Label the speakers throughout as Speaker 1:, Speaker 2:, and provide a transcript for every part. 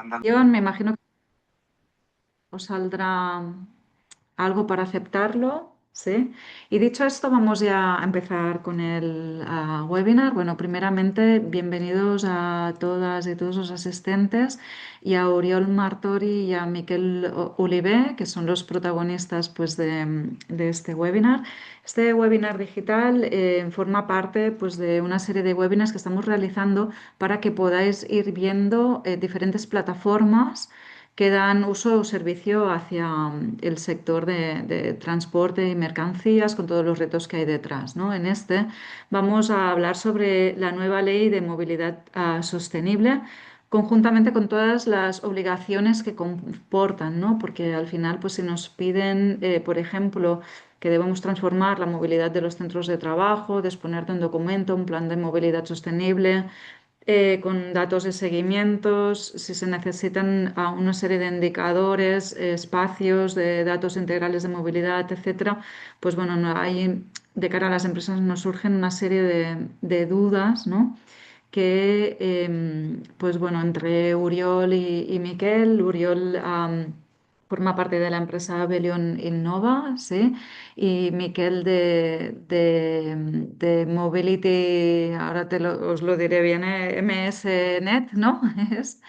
Speaker 1: Me imagino que os saldrá algo para aceptarlo, ¿sí? Y dicho esto, vamos ya a empezar con el webinar. Bueno, primeramente, bienvenidos a todas y todos los asistentes y a Oriol Martori y a Miquel Olivé, que son los protagonistas pues, de este webinar. Este webinar digital forma parte pues, de una serie de webinars que estamos realizando para que podáis ir viendo diferentes plataformas que dan uso o servicio hacia el sector de transporte y mercancías con todos los retos que hay detrás, ¿no? En este vamos a hablar sobre la nueva ley de movilidad sostenible conjuntamente con todas las obligaciones que comportan, ¿no? Porque al final, pues si nos piden, por ejemplo, que debemos transformar la movilidad de los centros de trabajo, disponer de un documento, un plan de movilidad sostenible, con datos de seguimientos, si se necesitan una serie de indicadores, espacios de datos integrales de movilidad, etcétera, pues bueno, hay, de cara a las empresas nos surgen una serie de dudas, ¿no? Que, pues bueno, entre Uriol y Miquel, Uriol forma parte de la empresa Belion Innova, ¿sí? Y Miquel de Mobility, ahora os lo diré bien, MS Net, ¿no? Es,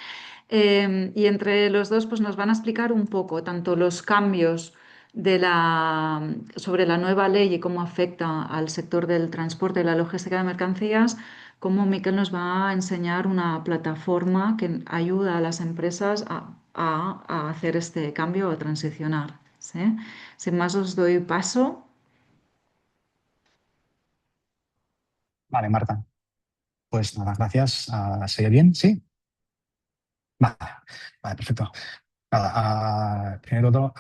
Speaker 1: y entre los dos pues, nos van a explicar un poco tanto los cambios sobre la nueva ley y cómo afecta al sector del transporte y la logística de mercancías, como Miquel nos va a enseñar una plataforma que ayuda a las empresas a hacer este cambio, a transicionar. ¿Sí? Sin más, os doy paso.
Speaker 2: Vale, Marta. Pues nada, gracias. ¿Se oye bien? ¿Sí? Vale, vale, perfecto. Nada, primero de todo,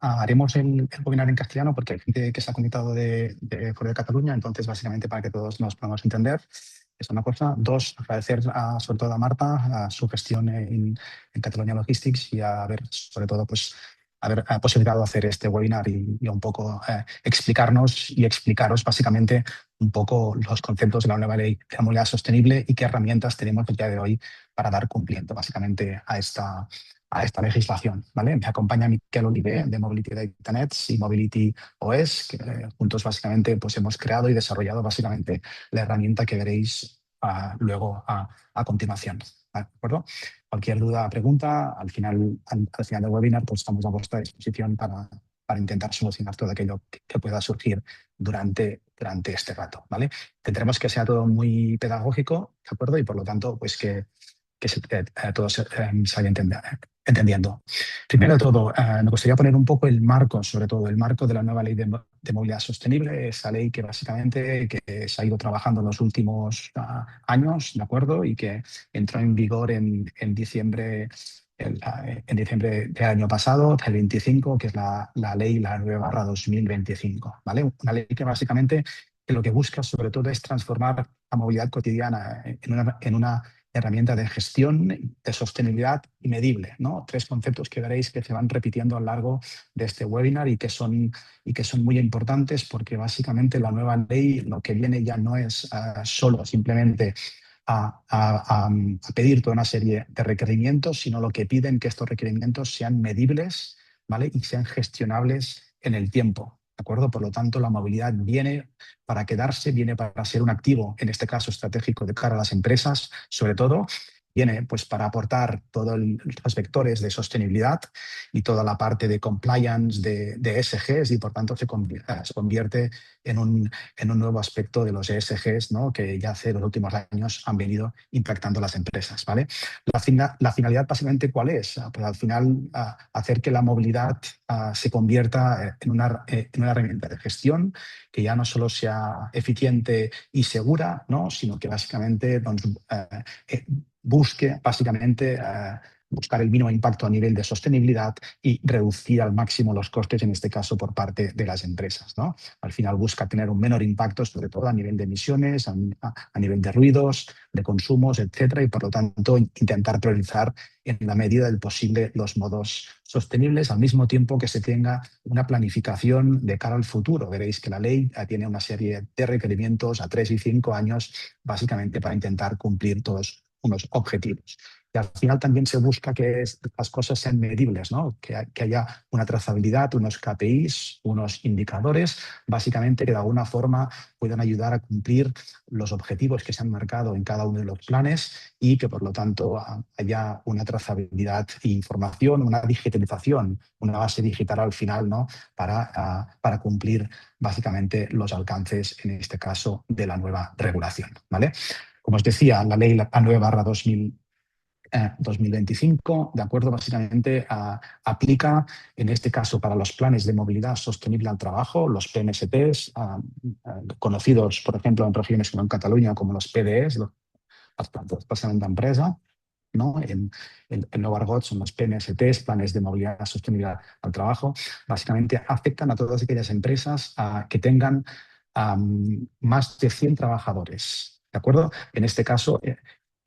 Speaker 2: haremos el webinar en castellano porque hay gente que se ha conectado de fuera de Cataluña, entonces básicamente para que todos nos podamos entender, es una cosa. Dos, agradecer sobre todo a Marta a su gestión en Catalunya Logistics y a ver, sobre todo, pues haber posibilitado hacer este webinar y un poco explicarnos y explicaros básicamente un poco los conceptos de la nueva ley de la movilidad sostenible y qué herramientas tenemos el día de hoy para dar cumplimiento básicamente a esta legislación. ¿Vale? Me acompaña Miquel Olivé de Mobility Data Nets y Mobility OS, que juntos básicamente pues, hemos creado y desarrollado básicamente la herramienta que veréis luego a continuación. ¿De acuerdo? Cualquier duda o pregunta, al final del webinar pues, estamos a vuestra disposición para intentar solucionar todo aquello que pueda surgir durante este rato. ¿Vale? Tendremos que sea todo muy pedagógico, ¿de acuerdo? Y por lo tanto, pues que todos se vaya entendiendo. Primero de todo, me gustaría poner un poco el marco, sobre todo el marco de la nueva ley de movilidad sostenible, esa ley que básicamente que se ha ido trabajando en los últimos años, ¿de acuerdo? Y que entró en vigor en diciembre. En diciembre del año pasado, del 25, que es la ley, la 9/2025, ¿vale? Una ley que básicamente lo que busca sobre todo es transformar la movilidad cotidiana en una herramienta de gestión, de sostenibilidad y medible, ¿no? Tres conceptos que veréis que se van repitiendo a lo largo de este webinar y que son muy importantes porque básicamente la nueva ley lo que viene ya no es solo simplemente a pedir toda una serie de requerimientos, sino lo que piden que estos requerimientos sean medibles, ¿vale? Y sean gestionables en el tiempo. ¿De acuerdo? Por lo tanto, la movilidad viene para quedarse, viene para ser un activo, en este caso estratégico de cara a las empresas, sobre todo, viene pues para aportar todos los vectores de sostenibilidad y toda la parte de compliance de ESGs y por tanto se convierte en un nuevo aspecto de los ESGs, ¿no? Que ya hace los últimos años han venido impactando las empresas. ¿Vale? La finalidad básicamente ¿cuál es? Pues al final hacer que la movilidad se convierta en una herramienta de gestión que ya no solo sea eficiente y segura, ¿no? Sino que básicamente busque básicamente buscar el mínimo impacto a nivel de sostenibilidad y reducir al máximo los costes, en este caso por parte de las empresas, ¿no? Al final busca tener un menor impacto, sobre todo a nivel de emisiones, a nivel de ruidos, de consumos, etcétera, y por lo tanto intentar priorizar en la medida del posible los modos sostenibles, al mismo tiempo que se tenga una planificación de cara al futuro. Veréis que la ley tiene una serie de requerimientos a 3 y 5 años, básicamente para intentar cumplir todos unos objetivos. Y al final también se busca que las cosas sean medibles, ¿no? Que haya una trazabilidad, unos KPIs, unos indicadores, básicamente que de alguna forma puedan ayudar a cumplir los objetivos que se han marcado en cada uno de los planes y que por lo tanto haya una trazabilidad e información, una digitalización, una base digital al final, ¿no? Para cumplir básicamente los alcances, en este caso, de la nueva regulación, ¿vale? Como os decía, la ley A9/2000 2025, de acuerdo, básicamente aplica, en este caso, para los planes de movilidad sostenible al trabajo, los PMSTs, conocidos, por ejemplo, en regiones como en Cataluña, como los PDEs, los planes de empresa, ¿no? El nuevo argot son los PMSTs, planes de movilidad sostenible al trabajo. Básicamente afectan a todas aquellas empresas que tengan más de 100 trabajadores. ¿De acuerdo? En este caso,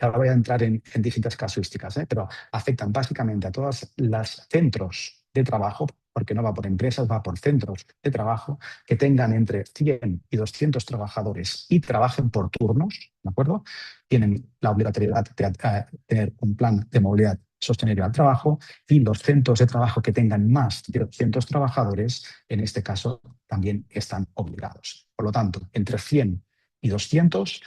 Speaker 2: ahora voy a entrar en distintas casuísticas, pero afectan básicamente a todos los centros de trabajo, porque no va por empresas, va por centros de trabajo, que tengan entre 100 y 200 trabajadores y trabajen por turnos, ¿de acuerdo? Tienen la obligatoriedad de tener un plan de movilidad sostenible al trabajo, y los centros de trabajo que tengan más de 200 trabajadores, en este caso, también están obligados. Por lo tanto, entre 100 y 200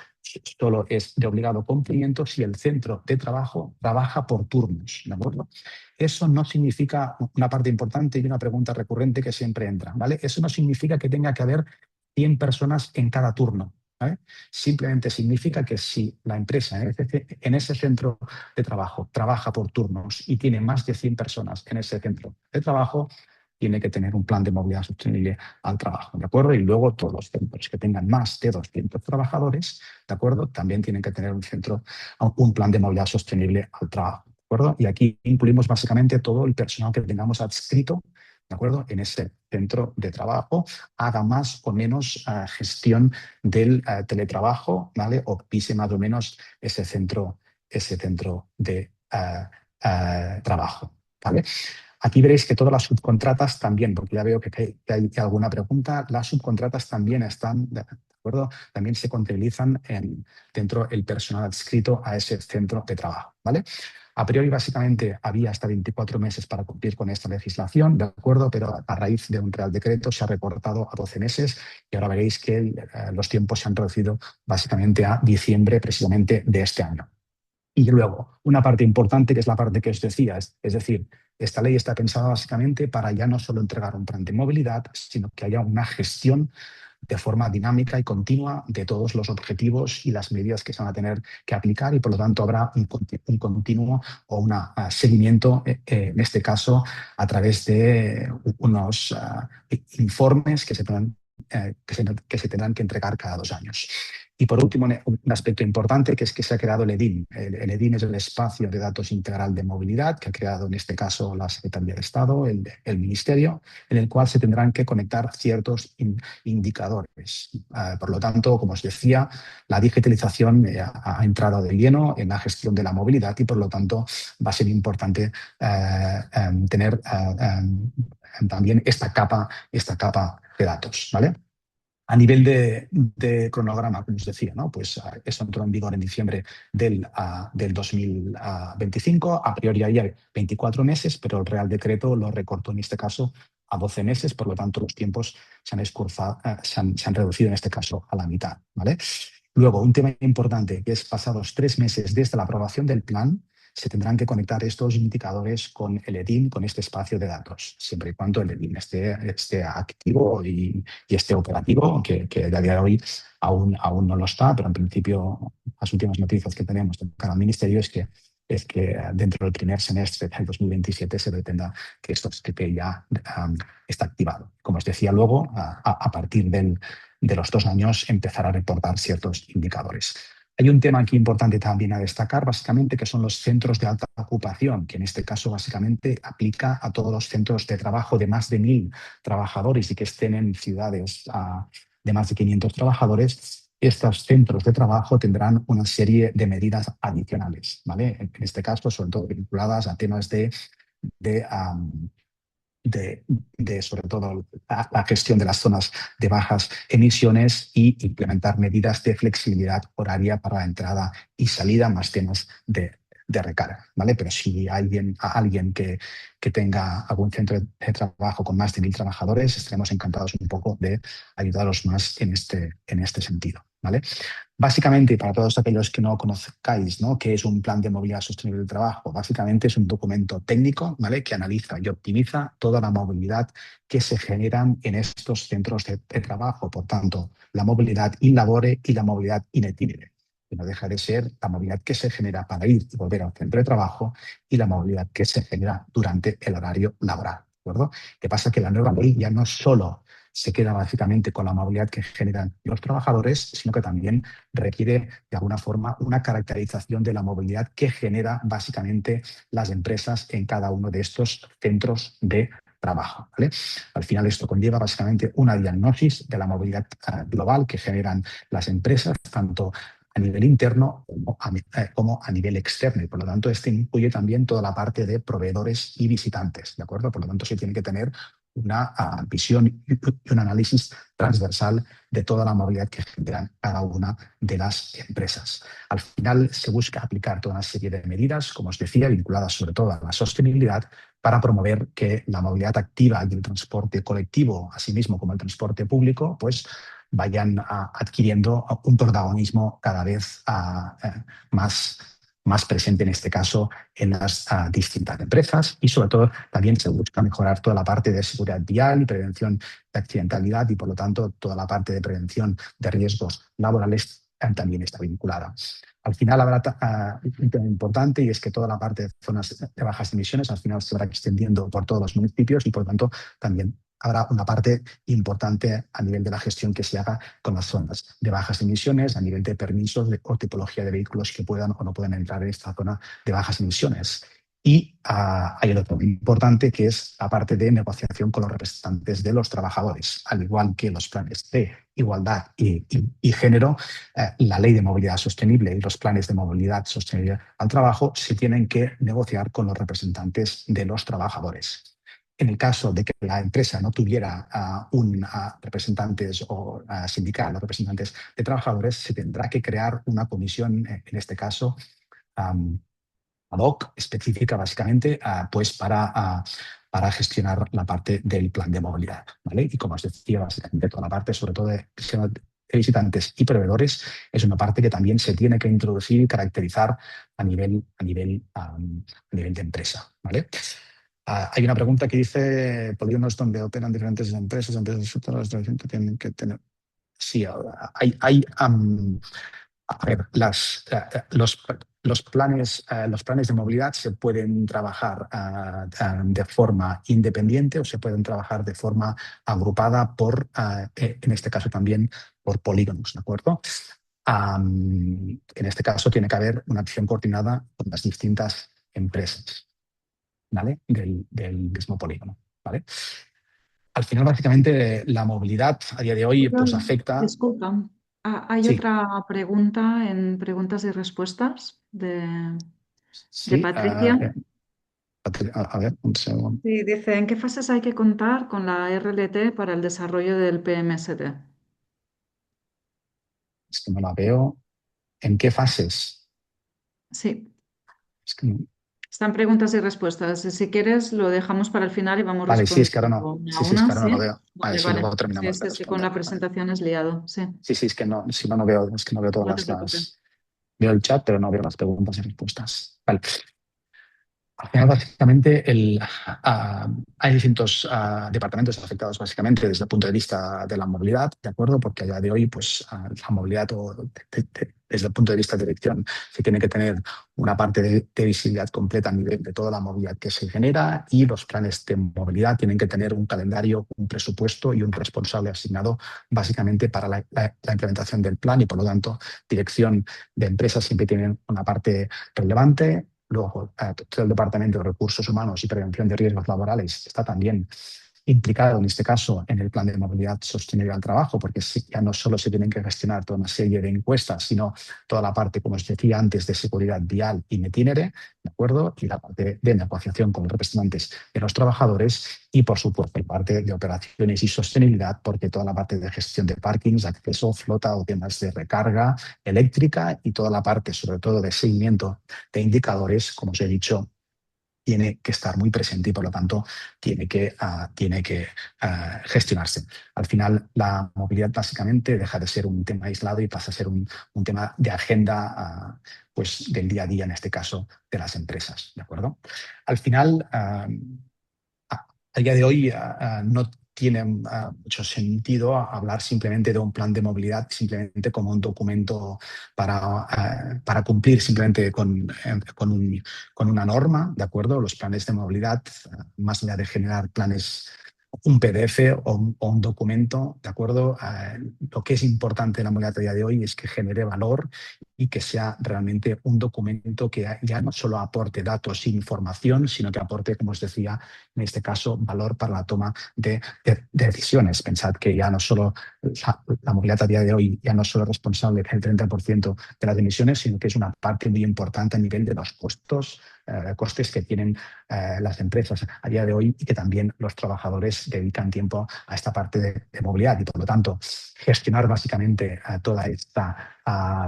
Speaker 2: solo es de obligado cumplimiento si el centro de trabajo trabaja por turnos, ¿de acuerdo? Eso no significa, una parte importante y una pregunta recurrente que siempre entra, ¿vale? Eso no significa que tenga que haber 100 personas en cada turno, ¿vale? Simplemente significa que si la empresa en ese centro de trabajo trabaja por turnos y tiene más de 100 personas en ese centro de trabajo, tiene que tener un plan de movilidad sostenible al trabajo, ¿de acuerdo? Y luego todos los centros que tengan más de 200 trabajadores, ¿de acuerdo? También tienen que tener un plan de movilidad sostenible al trabajo, ¿de acuerdo? Y aquí incluimos básicamente todo el personal que tengamos adscrito, ¿de acuerdo? En ese centro de trabajo, haga más o menos gestión del teletrabajo, ¿vale? O pise más o menos ese centro de trabajo, ¿vale? Aquí veréis que todas las subcontratas también, porque ya veo que hay alguna pregunta, las subcontratas también están, ¿de acuerdo? También se contabilizan dentro del personal adscrito a ese centro de trabajo, ¿vale? A priori, básicamente, había hasta 24 meses para cumplir con esta legislación, ¿de acuerdo? Pero a raíz de un Real Decreto se ha recortado a 12 meses y ahora veréis que los tiempos se han reducido básicamente a diciembre precisamente de este año. Y luego, una parte importante que es la parte que os decía, es decir, esta ley está pensada básicamente para ya no solo entregar un plan de movilidad, sino que haya una gestión de forma dinámica y continua de todos los objetivos y las medidas que se van a tener que aplicar, y por lo tanto habrá un continuo o un seguimiento, en este caso, a través de unos informes que se tendrán que entregar cada 2 años. Y por último, un aspecto importante, que es que se ha creado el EDIN. El EDIN es el espacio de datos integral de movilidad que ha creado en este caso la Secretaría de Estado, el Ministerio, en el cual se tendrán que conectar ciertos indicadores. Por lo tanto, como os decía, la digitalización ha entrado de lleno en la gestión de la movilidad y por lo tanto va a ser importante tener también esta capa de datos, ¿vale? A nivel de cronograma, como os decía, ¿no? Pues eso entró en vigor en diciembre del 2025. A priori había 24 meses, pero el Real Decreto lo recortó en este caso a 12 meses, por lo tanto los tiempos se han reducido en este caso a la mitad, ¿vale? Luego, un tema importante que es pasados 3 meses desde la aprobación del plan, se tendrán que conectar estos indicadores con el EDIN, con este espacio de datos, siempre y cuando el EDIN esté activo y esté operativo, que a día de hoy aún no lo está, pero en principio las últimas noticias que tenemos de cada ministerio es que dentro del primer semestre del 2027 se pretenda que esto esté ya está activado. Como os decía, luego, a partir de los 2 años, empezar a reportar ciertos indicadores. Hay un tema aquí importante también a destacar, básicamente, que son los centros de alta ocupación, que en este caso básicamente aplica a todos los centros de trabajo de más de 1.000 trabajadores y que estén en ciudades de más de 500 trabajadores. Estos centros de trabajo tendrán una serie de medidas adicionales, ¿vale? En este caso, sobre todo vinculadas a temas de, um, sobre todo la gestión de las zonas de bajas emisiones y implementar medidas de flexibilidad horaria para la entrada y salida, más temas de de recarga, ¿vale? Pero si alguien que tenga algún centro de trabajo con más de 1.000 trabajadores, estaremos encantados un poco de ayudaros más en este sentido, ¿vale? Básicamente, y para todos aquellos que no conozcáis, ¿no?, qué es un plan de movilidad sostenible del trabajo, básicamente es un documento técnico, ¿vale?, que analiza y optimiza toda la movilidad que se generan en estos centros de trabajo. Por tanto, la movilidad in labore y la movilidad in itinere, que no deja de ser la movilidad que se genera para ir y volver al centro de trabajo y la movilidad que se genera durante el horario laboral. ¿De acuerdo? ¿Qué pasa? Que la nueva ley ya no solo se queda básicamente con la movilidad que generan los trabajadores, sino que también requiere de alguna forma una caracterización de la movilidad que genera básicamente las empresas en cada uno de estos centros de trabajo, ¿vale? Al final esto conlleva básicamente una diagnosis de la movilidad global que generan las empresas, tanto a nivel interno como a nivel externo. Y por lo tanto, este incluye también toda la parte de proveedores y visitantes, ¿de acuerdo? Por lo tanto, se tiene que tener una visión y un análisis transversal de toda la movilidad que generan cada una de las empresas. Al final se busca aplicar toda una serie de medidas, como os decía, vinculadas sobre todo a la sostenibilidad, para promover que la movilidad activa y el transporte colectivo, así mismo como el transporte público, pues vayan adquiriendo un protagonismo cada vez más, más presente, en este caso, en las distintas empresas. Y sobre todo también se busca mejorar toda la parte de seguridad vial y prevención de accidentalidad, y por lo tanto toda la parte de prevención de riesgos laborales también está vinculada. Al final habrá un tema importante, y es que toda la parte de zonas de bajas emisiones al final se va extendiendo por todos los municipios, y por lo tanto también habrá una parte importante a nivel de la gestión que se haga con las zonas de bajas emisiones, a nivel de permisos o tipología de vehículos que puedan o no puedan entrar en esta zona de bajas emisiones. Y hay el otro importante, que es la parte de negociación con los representantes de los trabajadores. Al igual que los planes de igualdad y género, la ley de movilidad sostenible y los planes de movilidad sostenible al trabajo se tienen que negociar con los representantes de los trabajadores. En el caso de que la empresa no tuviera representantes o sindical o representantes de trabajadores, se tendrá que crear una comisión, en este caso, ad hoc, específica básicamente, pues para gestionar la parte del plan de movilidad, ¿vale? Y como os decía, básicamente toda la parte, sobre todo de visitantes y proveedores, es una parte que también se tiene que introducir y caracterizar a nivel de empresa, ¿vale? Hay una pregunta que dice: polígonos donde operan diferentes empresas tienen que tener. Sí, a ver, los planes de movilidad se pueden trabajar de forma independiente, o se pueden trabajar de forma agrupada en este caso también, por polígonos, ¿de acuerdo? En este caso tiene que haber una acción coordinada con las distintas empresas, ¿vale?, del mismo polígono, ¿vale? Al final, básicamente, la movilidad a día de hoy pues
Speaker 1: Perdón,
Speaker 2: afecta.
Speaker 1: disculpa. Hay
Speaker 2: Sí,
Speaker 1: otra pregunta en preguntas y respuestas de
Speaker 2: sí.
Speaker 1: Patricia.
Speaker 2: A ver, un segundo.
Speaker 1: Sí, dice, ¿en qué fases hay que contar con la RLT para el desarrollo del PMSD?
Speaker 2: Es que no la veo. ¿En qué fases?
Speaker 1: Sí,
Speaker 2: Es que
Speaker 1: están preguntas y respuestas. Si quieres, lo dejamos para el final y vamos
Speaker 2: Vale, sí, es que ahora
Speaker 1: respondiendo
Speaker 2: no.
Speaker 1: una a
Speaker 2: Sí, sí, es que
Speaker 1: una,
Speaker 2: ahora no lo
Speaker 1: ¿sí?
Speaker 2: veo. Vale,
Speaker 1: Vale,
Speaker 2: sí,
Speaker 1: vale.
Speaker 2: luego
Speaker 1: Sí,
Speaker 2: terminamos
Speaker 1: sí,
Speaker 2: de
Speaker 1: sí, con la
Speaker 2: responder. Vale.
Speaker 1: presentación es liado, sí,
Speaker 2: Sí, sí, es que no, si no veo, es que no veo
Speaker 1: no
Speaker 2: todas
Speaker 1: te preocupes.
Speaker 2: las. Veo el chat, pero no veo las preguntas y respuestas. Vale. Al final, básicamente, hay distintos departamentos afectados, básicamente, desde el punto de vista de la movilidad, ¿de acuerdo? Porque a día de hoy, pues, la movilidad, desde el punto de vista de dirección, se tiene que tener una parte de visibilidad completa a nivel de toda la movilidad que se genera, y los planes de movilidad tienen que tener un calendario, un presupuesto y un responsable asignado, básicamente, para la implementación del plan, y por lo tanto, dirección de empresas siempre tienen una parte relevante. Luego, todo el Departamento de Recursos Humanos y Prevención de Riesgos Laborales está también implicado en este caso en el plan de movilidad sostenible al trabajo, porque ya no solo se tienen que gestionar toda una serie de encuestas, sino toda la parte, como os decía antes, de seguridad vial y metinere, ¿de acuerdo? Y la parte de negociación con los representantes de los trabajadores y, por supuesto, la parte de operaciones y sostenibilidad, porque toda la parte de gestión de parkings, acceso, flota o temas de recarga eléctrica y toda la parte, sobre todo, de seguimiento de indicadores, como os he dicho, tiene que estar muy presente y por lo tanto tiene que gestionarse. Al final, la movilidad básicamente deja de ser un tema aislado y pasa a ser un tema de agenda pues, del día a día, en este caso, de las empresas. ¿De acuerdo? Al final, a día de hoy no tiene mucho sentido hablar simplemente de un plan de movilidad, simplemente como un documento para cumplir simplemente con una norma, ¿de acuerdo? Los planes de movilidad, más allá de generar planes, un PDF o un documento, ¿de acuerdo? Lo que es importante en la movilidad a día de hoy es que genere valor y que sea realmente un documento que ya no solo aporte datos e información, sino que aporte, como os decía, en este caso, valor para la toma de decisiones. Pensad que ya no solo la movilidad a día de hoy ya no solo es responsable del 30% de las emisiones, sino que es una parte muy importante a nivel de los costes que tienen las empresas a día de hoy y que también los trabajadores dedican tiempo a esta parte de movilidad y por lo tanto gestionar básicamente toda esta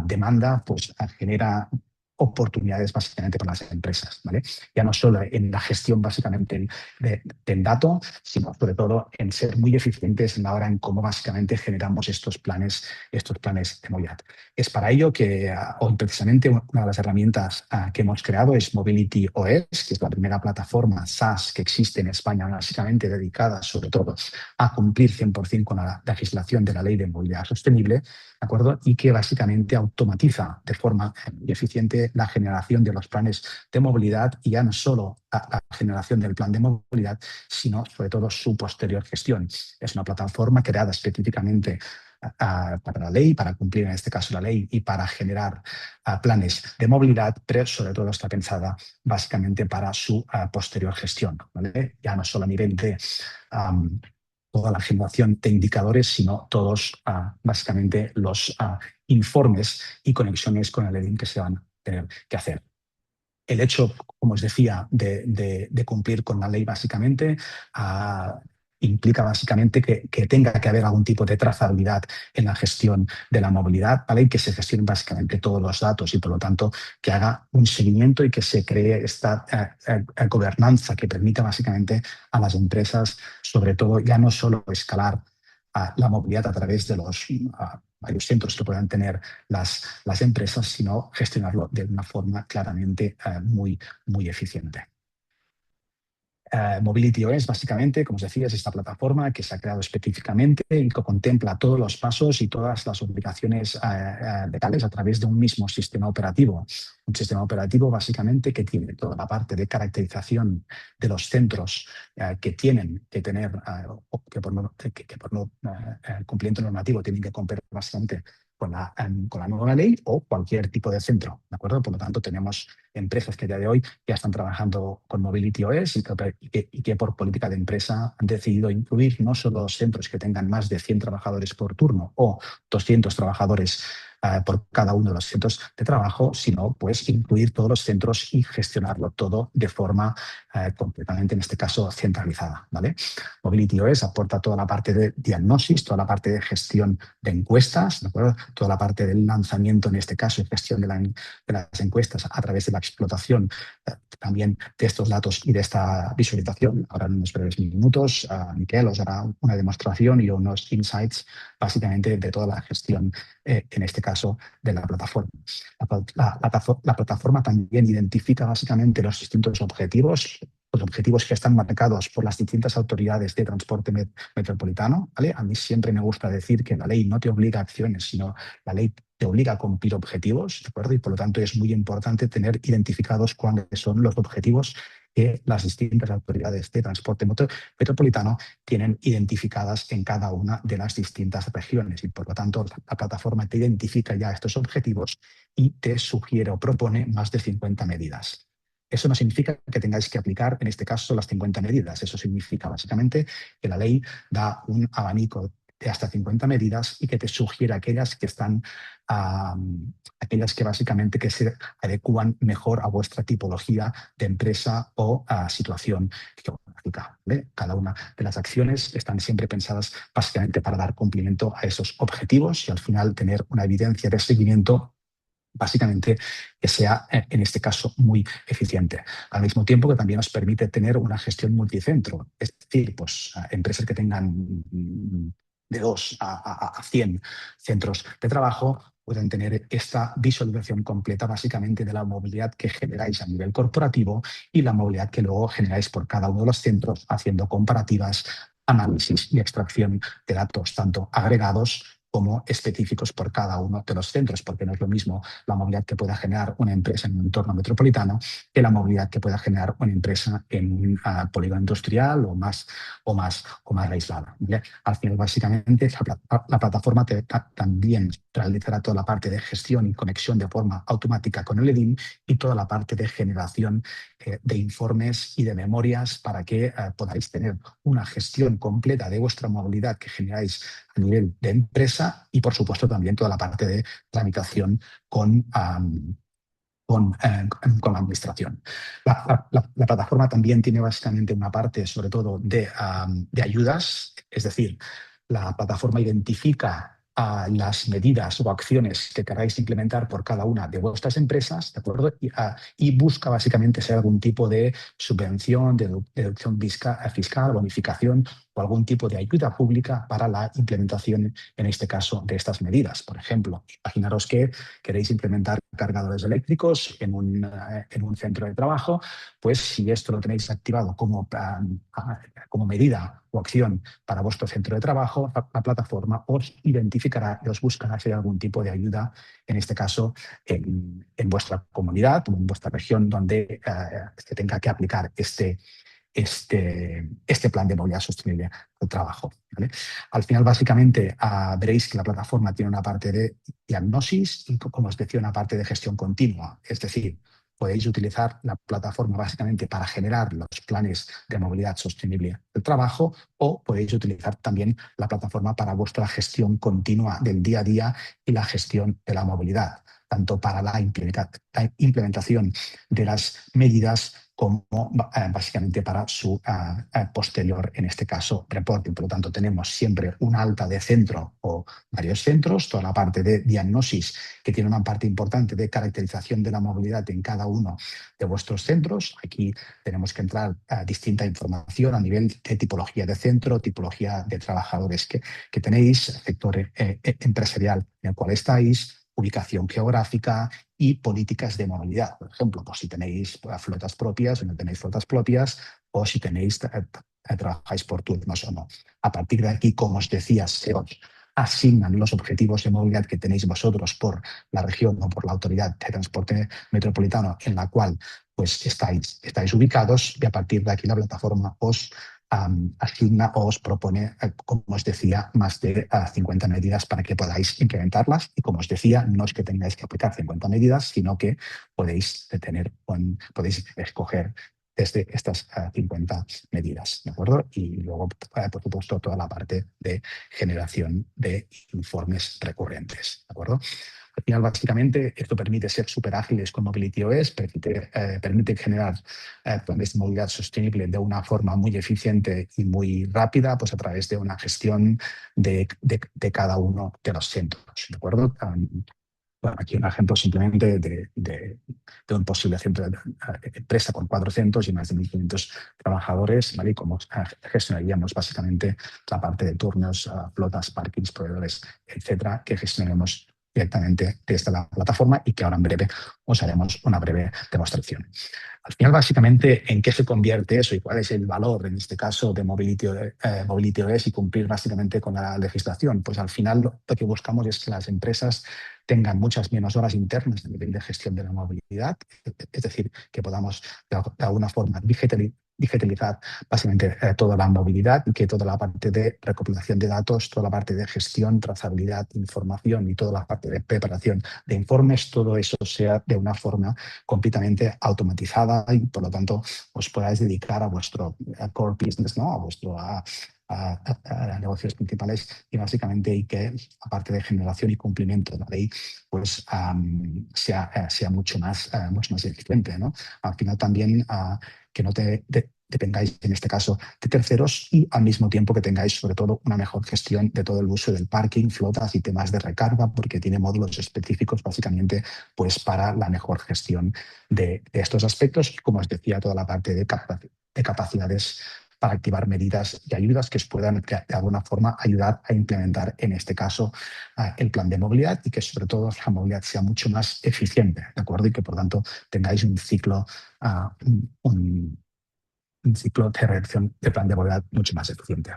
Speaker 2: demanda pues genera oportunidades básicamente para las empresas, ¿vale? Ya no solo en la gestión básicamente del dato, sino sobre todo en ser muy eficientes en la hora en cómo básicamente generamos estos planes de movilidad. Es para ello que hoy precisamente una de las herramientas que hemos creado es Mobility OS, que es la primera plataforma SaaS que existe en España, básicamente dedicada sobre todo a cumplir 100% con la legislación de la Ley de Movilidad Sostenible, ¿de acuerdo? Y que básicamente automatiza de forma muy eficiente la generación de los planes de movilidad y ya no solo la generación del plan de movilidad, sino sobre todo su posterior gestión. Es una plataforma creada específicamente para la ley, para cumplir en este caso la ley y para generar planes de movilidad, pero sobre todo está pensada básicamente para su posterior gestión, ¿vale? Ya no solo a nivel de toda la generación de indicadores, sino todos básicamente los informes y conexiones con el EDIN que se van a tener que hacer. El hecho, como os decía, de cumplir con la ley básicamente implica básicamente que tenga que haber algún tipo de trazabilidad en la gestión de la movilidad, ¿vale? Y que se gestionen básicamente todos los datos y por lo tanto que haga un seguimiento y que se cree esta gobernanza que permita básicamente a las empresas, sobre todo ya no solo escalar la movilidad a través de los varios centros que puedan tener las empresas, sino gestionarlo de una forma claramente muy eficiente. Mobility OS, básicamente, como os decía, es esta plataforma que se ha creado específicamente y que contempla todos los pasos y todas las obligaciones legales a través de un mismo sistema operativo. Un sistema operativo, básicamente, que tiene toda la parte de caracterización de los centros que tienen que tener, o que por cumplimiento normativo tienen que cumplir bastante con la nueva ley o cualquier tipo de centro, ¿de acuerdo? Por lo tanto, tenemos empresas que a día de hoy ya están trabajando con Mobility OS y que por política de empresa han decidido incluir no solo los centros que tengan más de 100 trabajadores por turno o 200 trabajadores por cada uno de los centros de trabajo, sino pues incluir todos los centros y gestionarlo todo de forma completamente, en este caso, centralizada, ¿vale? Mobility OS aporta toda la parte de diagnosis, toda la parte de gestión de encuestas, ¿de acuerdo? Toda la parte del lanzamiento, en este caso, y gestión de las encuestas a través de la explotación también de estos datos y de esta visualización. Ahora en unos breves minutos, Miquel os hará una demostración y unos insights básicamente de toda la gestión, en este caso, de la plataforma. La plataforma también identifica básicamente los distintos objetivos, los objetivos que están marcados por las distintas autoridades de transporte metropolitano, ¿vale? A mí siempre me gusta decir que la ley no te obliga a acciones, sino la ley te obliga a cumplir objetivos, ¿de acuerdo? Y por lo tanto es muy importante tener identificados cuáles son los objetivos que las distintas autoridades de transporte metropolitano tienen identificadas en cada una de las distintas regiones. Y por lo tanto la plataforma te identifica ya estos objetivos y te sugiere o propone más de 50 medidas. Eso no significa que tengáis que aplicar, en este caso, las 50 medidas. Eso significa básicamente que la ley da un abanico de hasta 50 medidas y que te sugiere aquellas que están, ah, aquellas que básicamente que se adecúan mejor a vuestra tipología de empresa o a situación geográfica, ¿vale? Cada una de las acciones están siempre pensadas básicamente para dar cumplimiento a esos objetivos y al final tener una evidencia de seguimiento básicamente que sea, en este caso, muy eficiente. Al mismo tiempo que también nos permite tener una gestión multicentro, es decir, pues, empresas que tengan de 2 a 100 centros de trabajo pueden tener esta visualización completa básicamente de la movilidad que generáis a nivel corporativo y la movilidad que luego generáis por cada uno de los centros, haciendo comparativas, análisis y extracción de datos tanto agregados como específicos por cada uno de los centros, porque no es lo mismo la movilidad que pueda generar una empresa en un entorno metropolitano que la movilidad que pueda generar una empresa en un polígono industrial o más aislada, ¿vale? Al final, básicamente, la plataforma también realizará toda la parte de gestión y conexión de forma automática con el EDIM y toda la parte de generación de informes y de memorias para que podáis tener una gestión completa de vuestra movilidad que generáis a nivel de empresa y, por supuesto, también toda la parte de tramitación con, con la administración. La plataforma también tiene básicamente una parte, sobre todo, de ayudas, es decir, la plataforma identifica las medidas o acciones que queráis implementar por cada una de vuestras empresas, ¿de acuerdo? Y busca básicamente ser algún tipo de subvención, de deducción fiscal, bonificación o algún tipo de ayuda pública para la implementación, en este caso, de estas medidas. Por ejemplo, imaginaros que queréis implementar cargadores eléctricos en un centro de trabajo, pues si esto lo tenéis activado como medida o acción para vuestro centro de trabajo, la plataforma os identificará y os buscará si hay algún tipo de ayuda, en este caso, en vuestra comunidad o en vuestra región donde se tenga que aplicar este plan de movilidad sostenible al trabajo, ¿vale? Al final, básicamente, veréis que la plataforma tiene una parte de diagnosis y, como os decía, una parte de gestión continua. Es decir, podéis utilizar la plataforma básicamente para generar los planes de movilidad sostenible del trabajo o podéis utilizar también la plataforma para vuestra gestión continua del día a día y la gestión de la movilidad, tanto para la implementación de las medidas como básicamente para su posterior, en este caso, reporting. Por lo tanto, tenemos siempre una alta de centro o varios centros, toda la parte de diagnosis, que tiene una parte importante de caracterización de la movilidad en cada uno de vuestros centros. Aquí tenemos que entrar a distinta información a nivel de tipología de centro, tipología de trabajadores que tenéis, sector empresarial en el cual estáis, ubicación geográfica y políticas de movilidad. Por ejemplo, pues si tenéis flotas propias o no tenéis flotas propias, o si tenéis trabajáis por turnos o no. A partir de aquí, como os decía, se os asignan los objetivos de movilidad que tenéis vosotros por la región o por la autoridad de transporte metropolitano en la cual pues estáis ubicados, y a partir de aquí la plataforma os asigna o os propone, como os decía, más de 50 medidas para que podáis implementarlas. Y como os decía, no es que tengáis que aplicar 50 medidas, sino que podéis escoger desde estas 50 medidas, ¿de acuerdo? Y luego, por supuesto, toda la parte de generación de informes recurrentes, ¿de acuerdo? Al final, básicamente, esto permite ser súper ágiles con Mobility OS, permite generar planes de movilidad sostenible de una forma muy eficiente y muy rápida, pues a través de una gestión de cada uno de los centros, ¿de acuerdo? Bueno, aquí un ejemplo simplemente de un posible centro de empresa con 4 centros y más de 1.500 trabajadores, ¿vale? Y cómo gestionaríamos básicamente la parte de turnos, flotas, parkings, proveedores, etcétera, que gestionaremos directamente desde la plataforma y que ahora en breve os haremos una breve demostración. Al final, básicamente, ¿en qué se convierte eso y cuál es el valor, en este caso, de Mobility OS y cumplir básicamente con la legislación? Pues al final lo que buscamos es que las empresas tengan muchas menos horas internas a nivel de gestión de la movilidad, es decir, que podamos de alguna forma digitalizar básicamente toda la movilidad y que toda la parte de recopilación de datos, toda la parte de gestión, trazabilidad, información y toda la parte de preparación de informes, todo eso sea de una forma completamente automatizada y por lo tanto os podáis dedicar a vuestro core business, ¿no? A vuestro a negocios principales y básicamente y que aparte de generación y cumplimiento de la ley pues sea mucho más eficiente, ¿no? Al final también que no dependáis en este caso de terceros y al mismo tiempo que tengáis sobre todo una mejor gestión de todo el uso del parking, flotas y temas de recarga porque tiene módulos específicos básicamente pues para la mejor gestión de estos aspectos y como os decía toda la parte de capacidades para activar medidas y ayudas que os puedan de alguna forma ayudar a implementar en este caso el plan de movilidad y que sobre todo la movilidad sea mucho más eficiente, ¿de acuerdo? Y que por tanto tengáis un ciclo, un ciclo de reacción de plan de movilidad mucho más eficiente.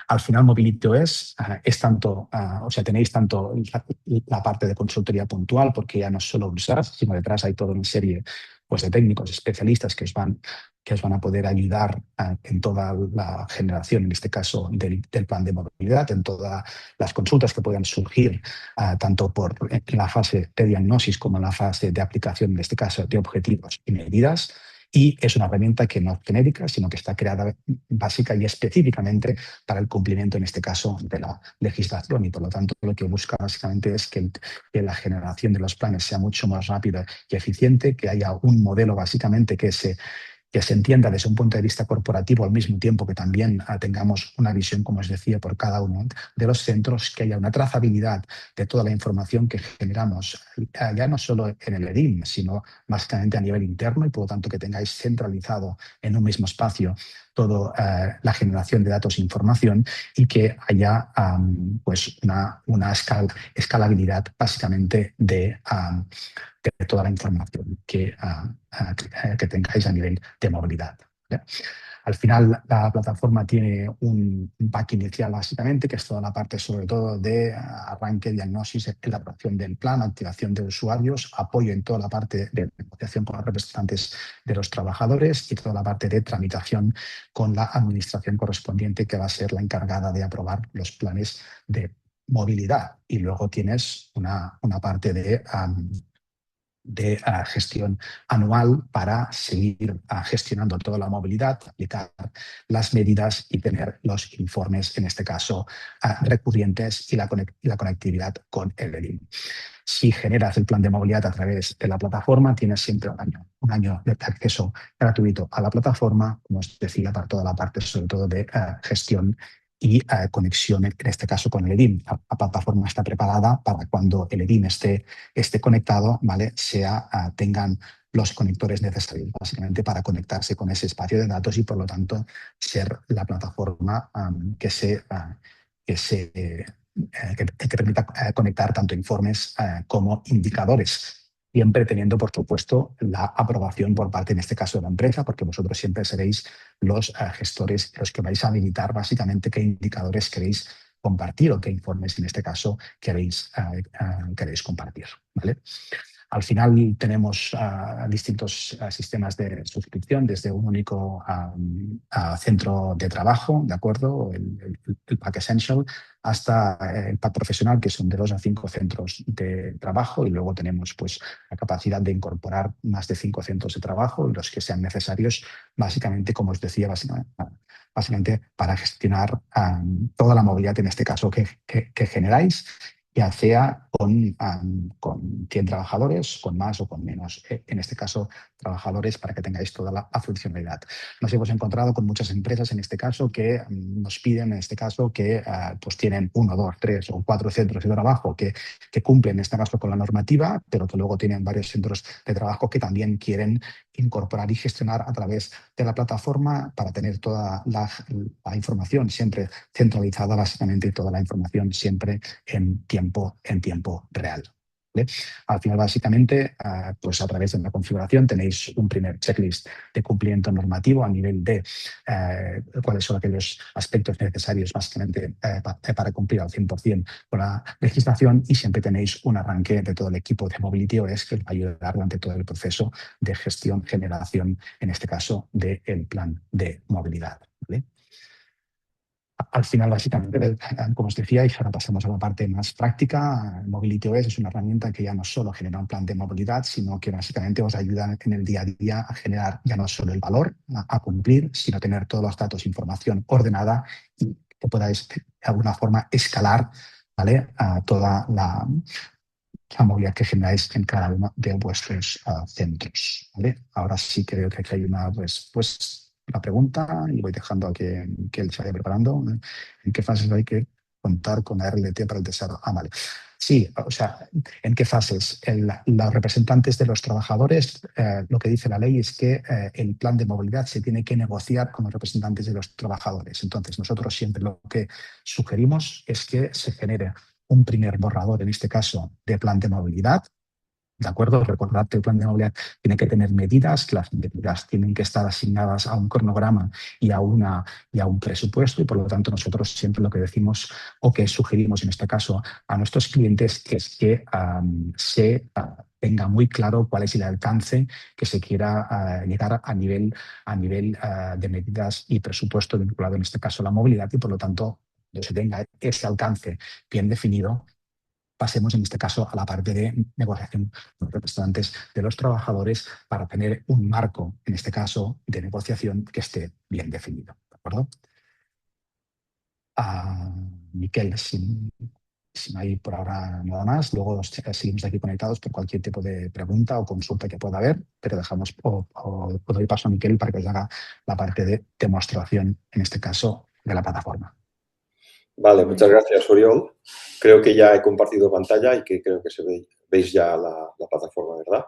Speaker 2: Al final, Mobility OS es tanto, o sea, tenéis tanto la parte de consultoría puntual, porque ya no es solo un SaaS, sino detrás hay toda una serie pues, de técnicos, especialistas que os van a poder ayudar en toda la generación, en este caso, del plan de movilidad, en todas las consultas que puedan surgir, tanto en la fase de diagnosis como en la fase de aplicación, en este caso, de objetivos y medidas. Y es una herramienta que no es genérica, sino que está creada básica y específicamente para el cumplimiento, en este caso, de la legislación. Y por lo tanto, lo que busca básicamente es que la generación de los planes sea mucho más rápida y eficiente, que haya un modelo básicamente que se entienda desde un punto de vista corporativo al mismo tiempo que también tengamos una visión, como os decía, por cada uno de los centros, que haya una trazabilidad de toda la información que generamos, ya no solo en el EDIM, sino básicamente a nivel interno y por lo tanto que tengáis centralizado en un mismo espacio toda la generación de datos e información y que haya pues una escalabilidad básicamente de toda la información que tengáis a nivel de movilidad. ¿Vale? Al final, la plataforma tiene un pack inicial, básicamente, que es toda la parte, sobre todo, de arranque, diagnosis, elaboración del plan, activación de usuarios, apoyo en toda la parte de negociación con los representantes de los trabajadores y toda la parte de tramitación con la administración correspondiente, que va a ser la encargada de aprobar los planes de movilidad. Y luego tienes una parte de gestión anual para seguir gestionando toda la movilidad, aplicar las medidas y tener los informes, en este caso, recurrentes y la conectividad con el EDIM. Si generas el plan de movilidad a través de la plataforma, tienes siempre un año de acceso gratuito a la plataforma, como os decía, para toda la parte, sobre todo, de gestión y conexión, en este caso con el EDIM. La plataforma está preparada para cuando el EDIM esté conectado, ¿vale? Tengan los conectores necesarios, básicamente, para conectarse con ese espacio de datos y, por lo tanto, ser la plataforma que permita conectar tanto informes como indicadores, siempre teniendo, por supuesto, la aprobación por parte, en este caso, de la empresa, porque vosotros siempre seréis los gestores, los que vais a habilitar básicamente qué indicadores queréis compartir o qué informes, en este caso, queréis compartir. ¿Vale? Al final tenemos distintos sistemas de suscripción, desde un único centro de trabajo, ¿de acuerdo? El Pack Essential, hasta el Pack Profesional, que son de 2 a 5 centros de trabajo, y luego tenemos pues, la capacidad de incorporar más de 5 centros de trabajo, los que sean necesarios, básicamente, como os decía, básicamente para gestionar toda la movilidad, en este caso, que generáis, ya sea con 100 trabajadores, con más o con menos, en este caso, trabajadores, para que tengáis toda la funcionalidad. Nos hemos encontrado con muchas empresas, en este caso, que nos piden, en este caso, que pues tienen 1, 2, 3 o 4 centros de trabajo que cumplen, en este caso, con la normativa, pero que luego tienen varios centros de trabajo que también quieren incorporar y gestionar a través de la plataforma para tener toda la información siempre centralizada, básicamente, y toda la información siempre en tiempo real. ¿vale? Al final, básicamente, pues a través de una configuración tenéis un primer checklist de cumplimiento normativo a nivel de cuáles son aquellos aspectos necesarios básicamente para cumplir al 100% con la legislación, y siempre tenéis un arranque de todo el equipo de Mobility OS que os va a ayudar durante todo el proceso de gestión, generación, en este caso, del plan de movilidad, ¿vale? Al final, básicamente, como os decía, y ahora pasamos a la parte más práctica, Mobility OS es una herramienta que ya no solo genera un plan de movilidad, sino que básicamente os ayuda en el día a día a generar ya no solo el valor a cumplir, sino tener todos los datos e información ordenada y que podáis de alguna forma escalar, ¿vale? A toda la movilidad que generáis en cada uno de vuestros centros, ¿vale? Ahora sí creo que aquí hay una respuesta, la pregunta, y voy dejando a que él se vaya preparando. ¿En qué fases hay que contar con la RLT para el desarrollo? Ah, vale. Sí, o sea, ¿en qué fases? Los representantes de los trabajadores, lo que dice la ley es que el plan de movilidad se tiene que negociar con los representantes de los trabajadores. Entonces, nosotros siempre lo que sugerimos es que se genere un primer borrador, en este caso, de plan de movilidad. ¿De acuerdo? Recordad que el plan de movilidad tiene que tener medidas, que las medidas tienen que estar asignadas a un cronograma y a un presupuesto, y por lo tanto nosotros siempre lo que decimos o que sugerimos en este caso a nuestros clientes es que se tenga muy claro cuál es el alcance que se quiera llegar a nivel de medidas y presupuesto vinculado en este caso a la movilidad, y por lo tanto se tenga ese alcance bien definido, pasemos en este caso a la parte de negociación con los representantes de los trabajadores para tener un marco, en este caso, de negociación que esté bien definido. ¿De acuerdo? Miquel, si no hay por ahora nada más, luego seguimos aquí conectados por cualquier tipo de pregunta o consulta que pueda haber, pero dejamos o doy paso a Miquel para que os haga la parte de demostración, en este caso, de la plataforma.
Speaker 3: Vale,
Speaker 1: Muy
Speaker 3: muchas
Speaker 1: bien.
Speaker 3: gracias, Oriol. Creo que ya he compartido pantalla y que creo que veis ya la plataforma, ¿verdad?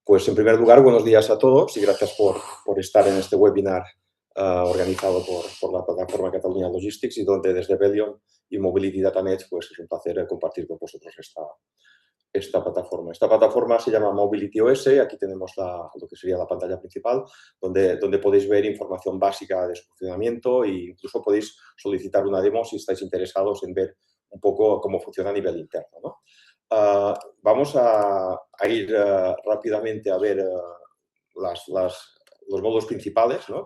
Speaker 3: Pues en primer lugar, buenos días a todos y gracias por estar en este webinar organizado por la plataforma Catalunya Logistics, y donde desde Bellion y Mobility DataNet pues es un placer compartir con vosotros esta plataforma. Esta plataforma se llama Mobility OS. Aquí tenemos lo que sería la pantalla principal, donde podéis ver información básica de su funcionamiento, e incluso podéis solicitar una demo si estáis interesados en ver un poco cómo funciona a nivel interno, ¿no? Vamos a ir rápidamente a ver los módulos principales, ¿no?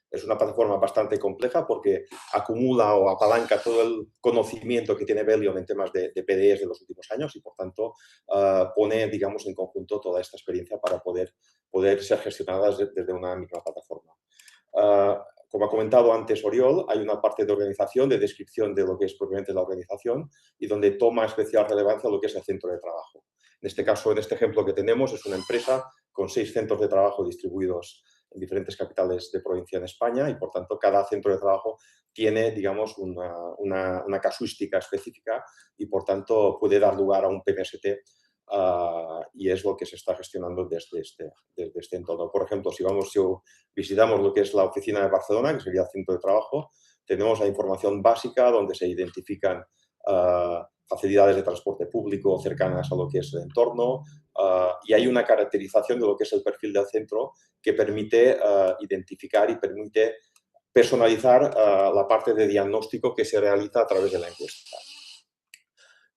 Speaker 3: Es una plataforma bastante compleja porque acumula o apalanca todo el conocimiento que tiene Bellion en temas de PDEs de los últimos años, y por tanto pone, digamos, en conjunto toda esta experiencia para poder ser gestionadas desde una misma plataforma. Como ha comentado antes Oriol, hay una parte de organización, de descripción de lo que es propiamente la organización, y donde toma especial relevancia lo que es el centro de trabajo. En este caso, en este ejemplo que tenemos, es una empresa con 6 centros de trabajo distribuidos en diferentes capitales de provincia en España, y por tanto cada centro de trabajo tiene, digamos, una casuística específica, y por tanto puede dar lugar a un PMST, y es lo que se está gestionando desde este entorno. Por ejemplo, si visitamos lo que es la oficina de Barcelona, que sería el centro de trabajo, tenemos la información básica donde se identifican facilidades de transporte público cercanas a lo que es el entorno, y hay una caracterización de lo que es el perfil del centro que permite identificar y permite personalizar la parte de diagnóstico que se realiza a través de la encuesta.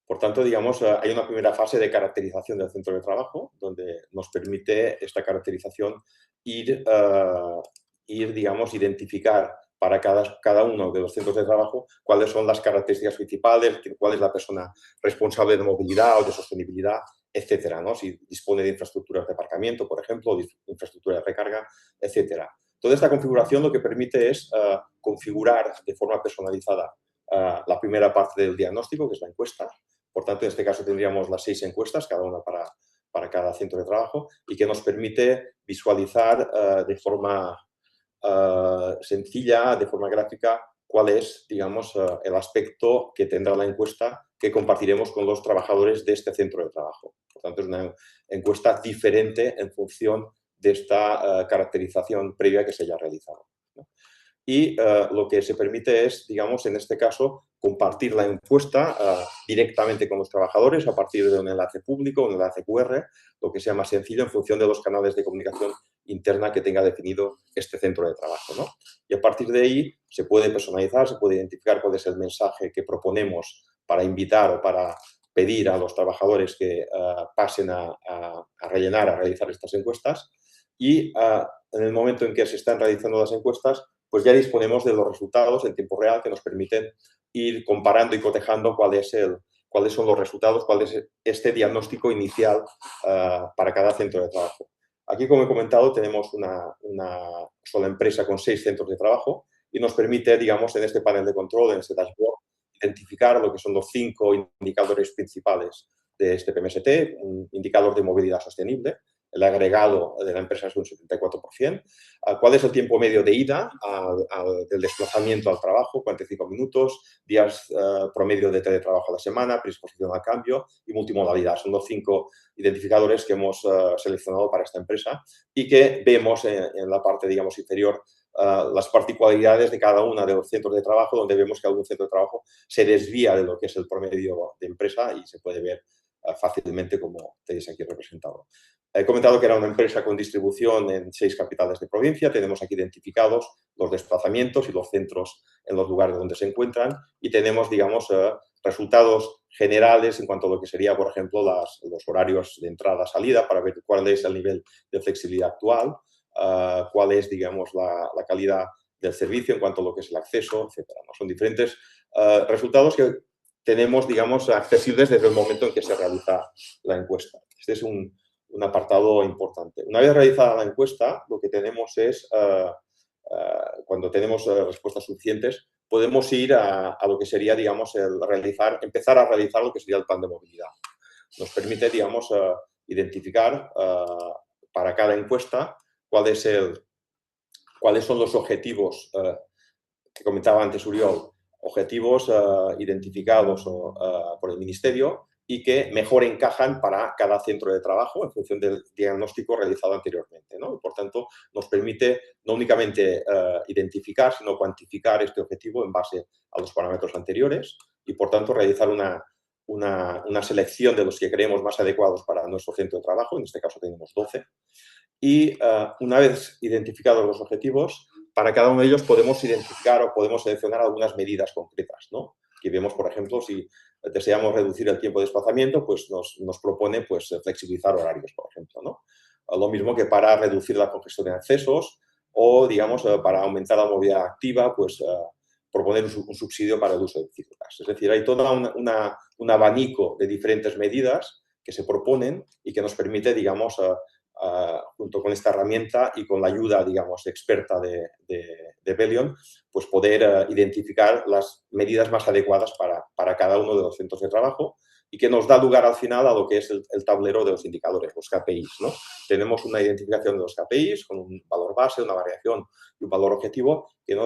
Speaker 3: Por tanto, digamos, hay una primera fase de caracterización del centro de trabajo, donde nos permite esta caracterización ir, digamos, identificar para cada uno de los centros de trabajo cuáles son las características principales, cuál es la persona responsable de movilidad o de sostenibilidad, etcétera, ¿no? Si dispone de infraestructuras de aparcamiento, por ejemplo, de infraestructura de recarga, etcétera. Toda esta configuración lo que permite es configurar de forma personalizada la primera parte del diagnóstico, que es la encuesta. Por tanto, en este caso tendríamos las 6 encuestas, cada una para cada centro de trabajo, y que nos permite visualizar de forma sencilla, de forma gráfica, cuál es, digamos, el aspecto que tendrá la encuesta que compartiremos con los trabajadores de este centro de trabajo. Por tanto, es una encuesta diferente en función de esta caracterización previa que se haya realizado, ¿no? Y lo que se permite es, digamos, en este caso, compartir la encuesta directamente con los trabajadores a partir de un enlace público, un enlace QR, lo que sea más sencillo en función de los canales de comunicación interna que tenga definido este centro de trabajo, ¿no? Y a partir de ahí se puede personalizar, se puede identificar cuál es el mensaje que proponemos para invitar o para pedir a los trabajadores que pasen a rellenar, a realizar estas encuestas. Y en el momento en que se están realizando las encuestas, pues ya disponemos de los resultados en tiempo real que nos permiten ir comparando y cotejando cuáles son los resultados, cuál es este diagnóstico inicial para cada centro de trabajo. Aquí, como he comentado, tenemos una sola empresa con 6 centros de trabajo y nos permite, digamos, en este panel de control, en este dashboard, identificar lo que son los 5 indicadores principales de este PMST, un indicador de movilidad sostenible, el agregado de la empresa es un 74%, cuál es el tiempo medio de ida del desplazamiento al trabajo, 45 minutos, días promedio de teletrabajo a la semana, predisposición al cambio y multimodalidad. Son los 5 identificadores que hemos seleccionado para esta empresa y que vemos en la parte, digamos, inferior las particularidades de cada uno de los centros de trabajo, donde vemos que algún centro de trabajo se desvía de lo que es el promedio de empresa y se puede ver fácilmente como tenéis aquí representado. He comentado que era una empresa con distribución en 6 capitales de provincia. Tenemos aquí identificados los desplazamientos y los centros en los lugares donde se encuentran y tenemos, digamos, resultados generales en cuanto a lo que sería, por ejemplo, los horarios de entrada-salida para ver cuál es el nivel de flexibilidad actual, cuál es, digamos, la calidad del servicio en cuanto a lo que es el acceso, etcétera, ¿no? Son diferentes resultados que tenemos, digamos, accesibles desde el momento en que se realiza la encuesta. Este es un apartado importante. Una vez realizada la encuesta, lo que tenemos es, cuando tenemos respuestas suficientes, podemos ir a lo que sería, digamos, empezar a realizar lo que sería el plan de movilidad. Nos permite, digamos, identificar para cada encuesta cuáles son los objetivos que comentaba antes Oriol, objetivos identificados por el Ministerio y que mejor encajan para cada centro de trabajo en función del diagnóstico realizado anteriormente, ¿no? Y por tanto, nos permite no únicamente identificar, sino cuantificar este objetivo en base a los parámetros anteriores y, por tanto, realizar una selección de los que creemos más adecuados para nuestro centro de trabajo. En este caso tenemos 12. Y una vez identificados los objetivos, para cada uno de ellos podemos identificar o podemos seleccionar algunas medidas concretas, ¿no? Que vemos, por ejemplo, si deseamos reducir el tiempo de desplazamiento, pues nos propone pues, flexibilizar horarios, por ejemplo, ¿no? Lo mismo que para reducir la congestión de accesos o, digamos, para aumentar la movilidad activa, pues proponer un subsidio para el uso de bicicletas. Es decir, hay todo un abanico de diferentes medidas que se proponen y que nos permite, digamos, junto con esta herramienta y con la ayuda, digamos, experta de Bellion, pues poder identificar las medidas más adecuadas para cada uno de los centros de trabajo y que nos da lugar al final a lo que es el tablero de los indicadores, los KPIs, ¿no? Tenemos una identificación de los KPIs con un valor base, una variación y un valor objetivo que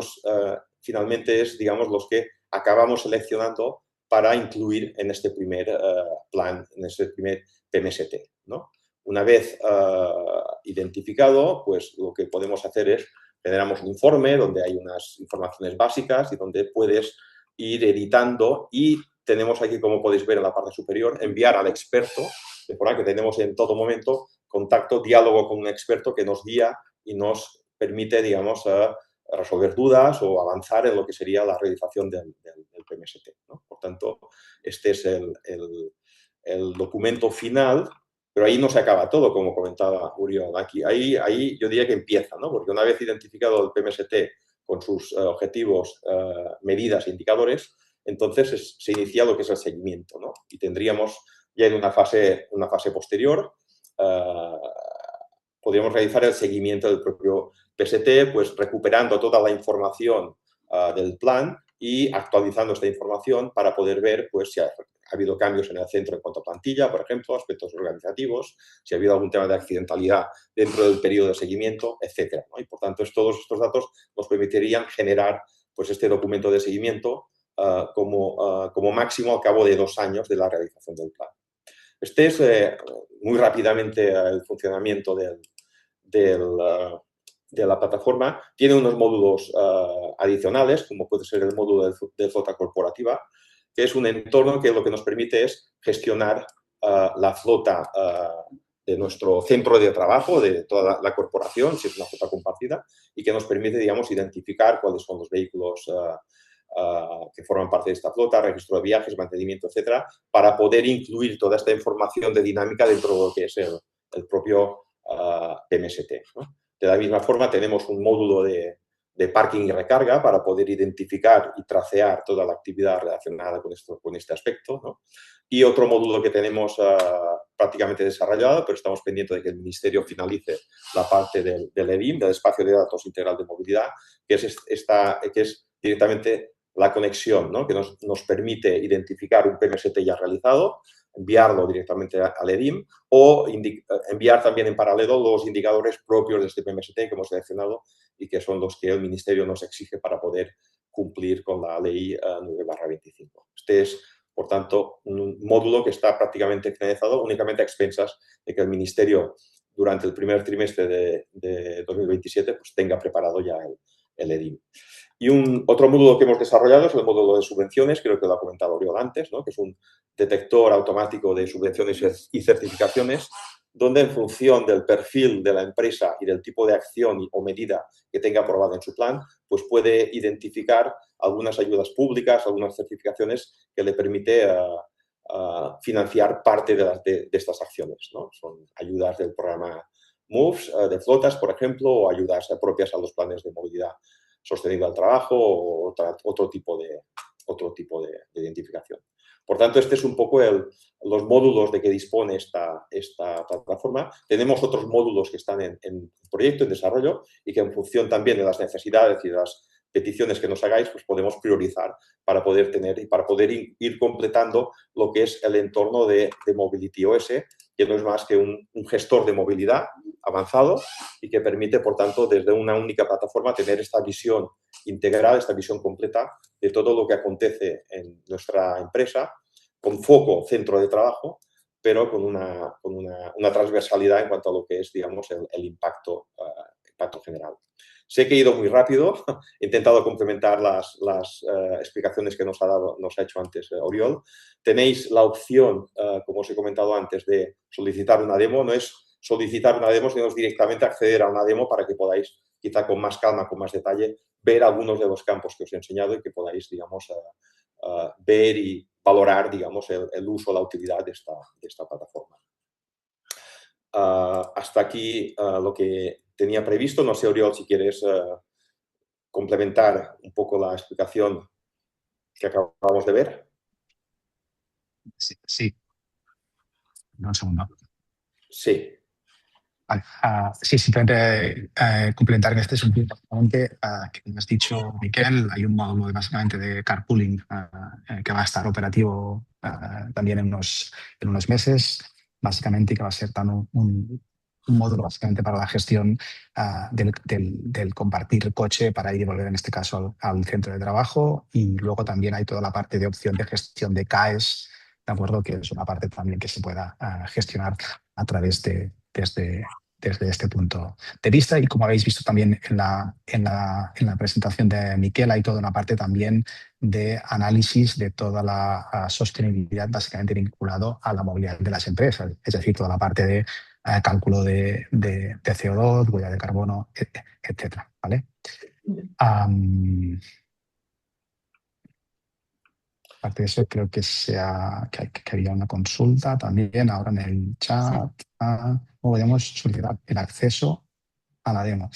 Speaker 3: finalmente es, digamos, los que acabamos seleccionando para incluir en este primer plan, en este primer PMST, ¿no? Una vez identificado, pues lo que podemos hacer es generamos un informe donde hay unas informaciones básicas y donde puedes ir editando y tenemos aquí, como podéis ver en la parte superior, enviar al experto, de forma que tenemos en todo momento contacto, diálogo con un experto que nos guía y nos permite, digamos, resolver dudas o avanzar en lo que sería la realización del PMST, ¿no? Por tanto, este es el documento final. Pero ahí no se acaba todo, como comentaba Uriol. Ahí yo diría que empieza, ¿no? Porque una vez identificado el PMST con sus objetivos, medidas e indicadores, entonces se inicia lo que es el seguimiento, ¿no? Y tendríamos ya en una fase posterior, podríamos realizar el seguimiento del propio PST, pues recuperando toda la información del plan y actualizando esta información para poder ver pues, si ha habido cambios en el centro en cuanto a plantilla, por ejemplo, aspectos organizativos, si ha habido algún tema de accidentalidad dentro del periodo de seguimiento, etcétera, ¿no? Y por tanto, todos estos datos nos permitirían generar pues, este documento de seguimiento como máximo al cabo de 2 años de la realización del plan. Este es muy rápidamente el funcionamiento del de la plataforma tiene unos módulos adicionales, como puede ser el módulo de flota corporativa, que es un entorno que lo que nos permite es gestionar la flota de nuestro centro de trabajo, de toda la corporación, si es una flota compartida, y que nos permite, digamos, identificar cuáles son los vehículos que forman parte de esta flota, registro de viajes, mantenimiento, etcétera, para poder incluir toda esta información de dinámica dentro de lo que es el propio PMST, ¿no? De la misma forma, tenemos un módulo de parking y recarga para poder identificar y tracear toda la actividad relacionada con este aspecto, ¿no? Y otro módulo que tenemos prácticamente desarrollado, pero estamos pendientes de que el Ministerio finalice la parte del EDIM, del Espacio de Datos Integral de Movilidad, que es directamente la conexión, ¿no? Que nos permite identificar un PMST ya realizado, enviarlo directamente al EDIM o enviar también en paralelo los indicadores propios de este PMST que hemos seleccionado y que son los que el Ministerio nos exige para poder cumplir con la Ley 9/25. Este es, por tanto, un módulo que está prácticamente finalizado únicamente a expensas de que el Ministerio durante el primer trimestre de 2027 pues, tenga preparado ya el EDIM. Y otro módulo que hemos desarrollado es el módulo de subvenciones, creo que lo ha comentado Oriol antes, ¿no? Que es un detector automático de subvenciones y certificaciones, donde en función del perfil de la empresa y del tipo de acción o medida que tenga aprobada en su plan, pues puede identificar algunas ayudas públicas, algunas certificaciones que le permite financiar parte de estas acciones, ¿no? Son ayudas del programa MOVES, de flotas, por ejemplo, o ayudas propias a los planes de movilidad sostenible al trabajo o otro tipo de identificación. Por tanto, este es un poco los módulos de que dispone esta plataforma. Tenemos otros módulos que están en proyecto, en desarrollo, y que en función también de las necesidades y de las peticiones que nos hagáis, pues podemos priorizar para poder tener y para poder ir completando lo que es el entorno de Mobility OS, que no es más que un gestor de movilidad avanzado y que permite, por tanto, desde una única plataforma tener esta visión integral, esta visión completa de todo lo que acontece en nuestra empresa, con foco centro de trabajo, pero con una transversalidad en cuanto a lo que es, digamos, el impacto general. Sé que he ido muy rápido, he intentado complementar las explicaciones que nos ha hecho antes Oriol. Tenéis la opción, como os he comentado antes, de solicitar una demo. No es solicitar una demo, sino directamente acceder a una demo para que podáis, quizá con más calma, con más detalle, ver algunos de los campos que os he enseñado y que podáis, digamos, ver y valorar, digamos, el uso, la utilidad de esta plataforma. Hasta aquí lo que tenía previsto. No sé, Oriol, si quieres complementar un poco la explicación que acabamos de ver.
Speaker 2: Sí, sí. Un segundo.
Speaker 3: Sí.
Speaker 2: Vale. Sí, simplemente complementar en este sentido, básicamente, que como has dicho, Miquel, hay un módulo básicamente de carpooling que va a estar operativo también en unos meses, básicamente, que va a ser un módulo básicamente para la gestión del compartir coche para ir y volver, en este caso, al centro de trabajo. Y luego también hay toda la parte de opción de gestión de CAEs, ¿de acuerdo? Que es una parte también que se pueda gestionar a través desde este punto de vista. Y como habéis visto también en la presentación de Miquel, hay toda una parte también de análisis de toda la sostenibilidad básicamente vinculado a la movilidad de las empresas, es decir, toda la parte de cálculo de CO2, huella de carbono, etcétera, ¿vale? Aparte de eso, creo que había una consulta también ahora en el chat. ¿Cómo podemos solicitar el acceso a la demo?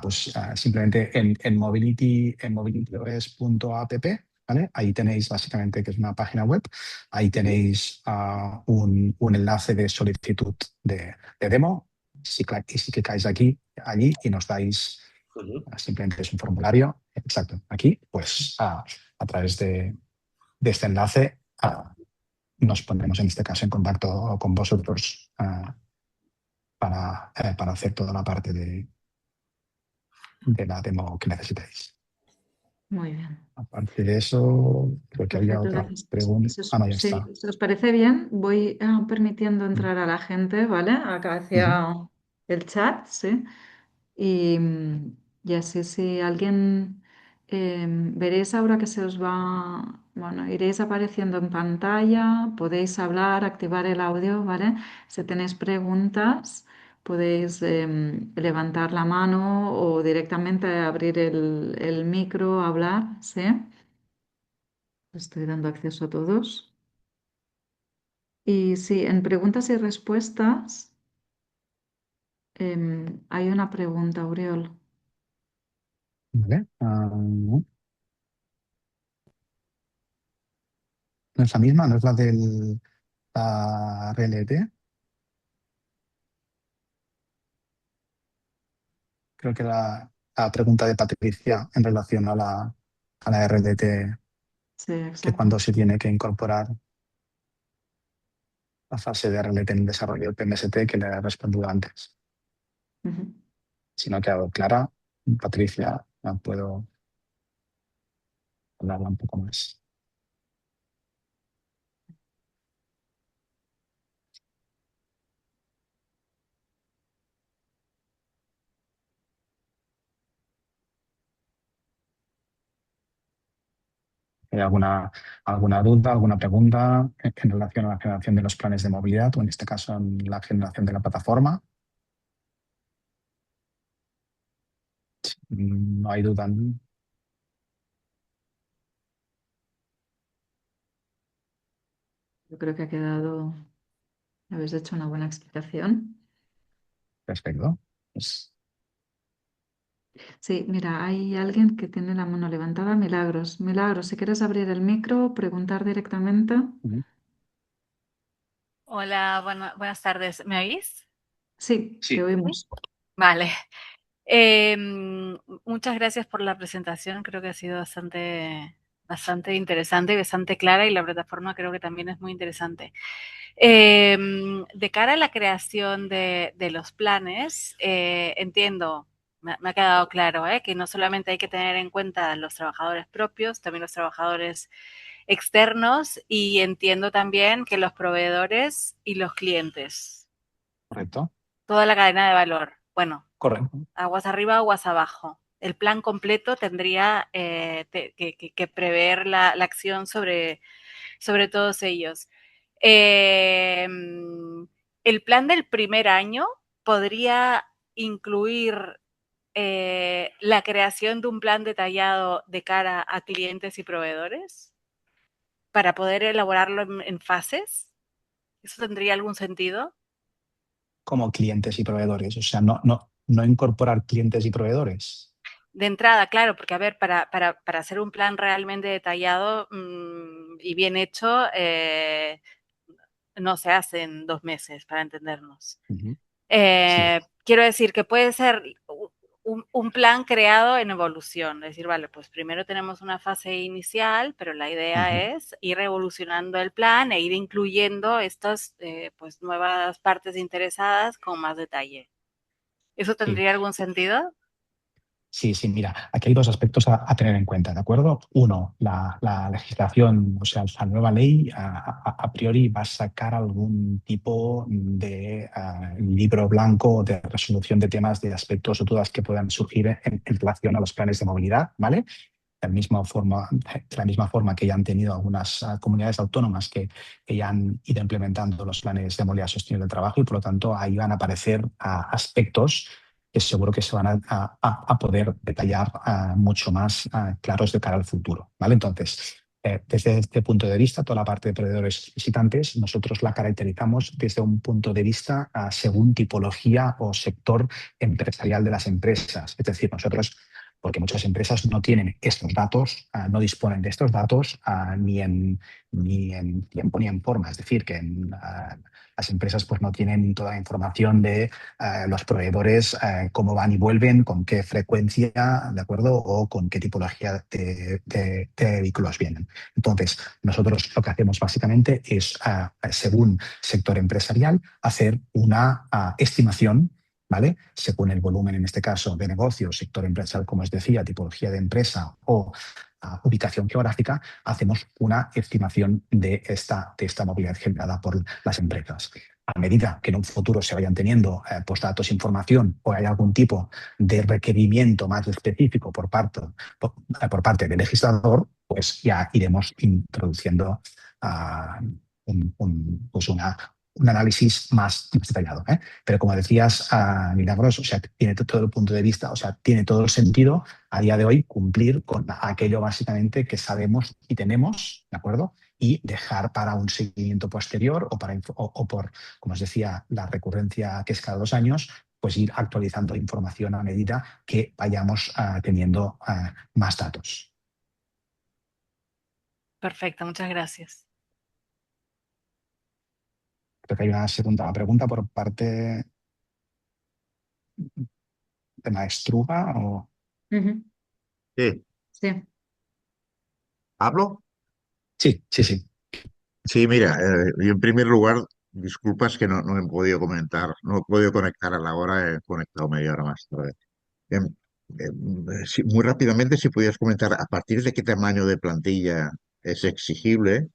Speaker 2: Pues simplemente en mobilityos.app, ¿vale? Ahí tenéis básicamente, que es una página web, ahí tenéis un enlace de solicitud de demo. Si clicáis allí y nos dais, simplemente es un formulario, exacto, aquí, pues a través de este enlace nos pondremos en este caso en contacto con vosotros para hacer toda la parte de la demo que necesitéis.
Speaker 1: Muy bien.
Speaker 2: Aparte de eso, creo que había
Speaker 1: Perfecto.
Speaker 2: otra pregunta. No, ya
Speaker 1: Sí,
Speaker 2: está.
Speaker 1: si os parece bien, voy permitiendo entrar a la gente, ¿vale? Acá hacia el chat, ¿sí? Y, y así si alguien, veréis ahora que se os va, bueno, iréis apareciendo en pantalla, podéis hablar, activar el audio, ¿vale? Si tenéis preguntas, podéis levantar la mano o directamente abrir el micro, hablar, ¿sí? Estoy dando acceso a todos. Y sí, en preguntas y respuestas hay una pregunta, Auriol.
Speaker 2: ¿Vale? No es la misma, no es la del la RLT. Creo que la pregunta de Patricia en relación a la RLT,
Speaker 1: Sí,
Speaker 2: que
Speaker 1: exacto.
Speaker 2: cuando se tiene que incorporar la fase de RLT en el desarrollo del PMST, que le he respondido antes.
Speaker 1: Ujú.
Speaker 2: Si no ha quedado clara, Patricia, la puedo hablarla un poco más. ¿Hay alguna duda, alguna pregunta en relación a la generación de los planes de movilidad o en este caso en la generación de la plataforma? No hay duda.
Speaker 1: Yo creo que ha quedado, habéis hecho una buena explicación.
Speaker 2: Perfecto. Pues,
Speaker 1: Sí, mira, hay alguien que tiene la mano levantada, Milagros. Milagros, si quieres abrir el micro, preguntar directamente.
Speaker 2: ujú.
Speaker 4: Hola, buenas tardes. ¿Me oís?
Speaker 1: Sí, te
Speaker 2: Sí.
Speaker 1: oímos.
Speaker 4: Vale. Muchas gracias por la presentación. Creo que ha sido bastante interesante y bastante clara y la plataforma creo que también es muy interesante. De cara a la creación de los planes, entiendo, me ha quedado claro, que no solamente hay que tener en cuenta los trabajadores propios, también los trabajadores externos y entiendo también que los proveedores y los clientes,
Speaker 2: Correcto.
Speaker 4: toda la cadena de valor. Bueno,
Speaker 2: Correcto.
Speaker 4: aguas arriba, aguas abajo. El plan completo tendría que prever la acción sobre todos ellos. El plan del primer año podría incluir la creación de un plan detallado de cara a clientes y proveedores para poder elaborarlo en fases. ¿Eso tendría algún sentido?
Speaker 2: Como clientes y proveedores. O sea, no incorporar clientes y proveedores.
Speaker 4: De entrada, claro, porque a ver, para hacer un plan realmente detallado y bien hecho, no se hace en 2 meses, para entendernos.
Speaker 2: Ujú. Sí.
Speaker 4: Quiero decir que puede ser un plan creado en evolución, es decir, vale, pues primero tenemos una fase inicial, pero la idea
Speaker 2: Ujú.
Speaker 4: es ir evolucionando el plan e ir incluyendo estas pues nuevas partes interesadas con más detalle. ¿Eso
Speaker 2: Sí.
Speaker 4: tendría algún sentido?
Speaker 2: Sí, sí, mira, aquí hay dos aspectos a tener en cuenta, ¿de acuerdo? Uno, la legislación, o sea, la nueva ley a priori va a sacar algún tipo de libro blanco de resolución de temas, de aspectos o dudas que puedan surgir en relación a los planes de movilidad, ¿vale? De la misma forma que ya han tenido algunas comunidades autónomas que ya han ido implementando los planes de movilidad sostenible del trabajo y por lo tanto ahí van a aparecer aspectos que seguro que se van a poder detallar mucho más claros de cara al futuro, ¿vale? Entonces, desde este punto de vista, toda la parte de proveedores visitantes, nosotros la caracterizamos desde un punto de vista según tipología o sector empresarial de las empresas. Es decir, nosotros porque muchas empresas no tienen estos datos, no disponen de estos datos ni en tiempo ni en forma. Es decir, que las empresas pues, no tienen toda la información de los proveedores, cómo van y vuelven, con qué frecuencia, ¿de acuerdo? O con qué tipología de vehículos vienen. Entonces, nosotros lo que hacemos básicamente es, según sector empresarial, hacer una estimación, ¿vale? Según el volumen, en este caso, de negocio, sector empresarial, como os decía, tipología de empresa o ubicación geográfica, hacemos una estimación de esta movilidad generada por las empresas. a medida que en un futuro se vayan teniendo pues datos, información o hay algún tipo de requerimiento más específico por parte del legislador, pues ya iremos introduciendo pues un análisis más detallado. Pero como decías, Milagros, o sea, tiene todo el punto de vista, o sea, tiene todo el sentido a día de hoy cumplir con aquello básicamente que sabemos y tenemos, ¿de acuerdo? Y dejar para un seguimiento posterior o por, como os decía, la recurrencia que es cada 2 años, pues ir actualizando la información a medida que vayamos teniendo más datos.
Speaker 4: Perfecto, muchas gracias.
Speaker 2: Creo que hay una segunda pregunta por parte de Maestruga.
Speaker 1: Ujú.
Speaker 5: Sí,
Speaker 1: Sí.
Speaker 5: ¿hablo?
Speaker 2: Sí, sí, sí.
Speaker 5: Sí, mira, yo en primer lugar, disculpas que no he podido comentar, no he podido conectar a la hora, he conectado media hora más tarde. Em, muy rápidamente, si pudieras comentar a partir de qué tamaño de plantilla es exigible,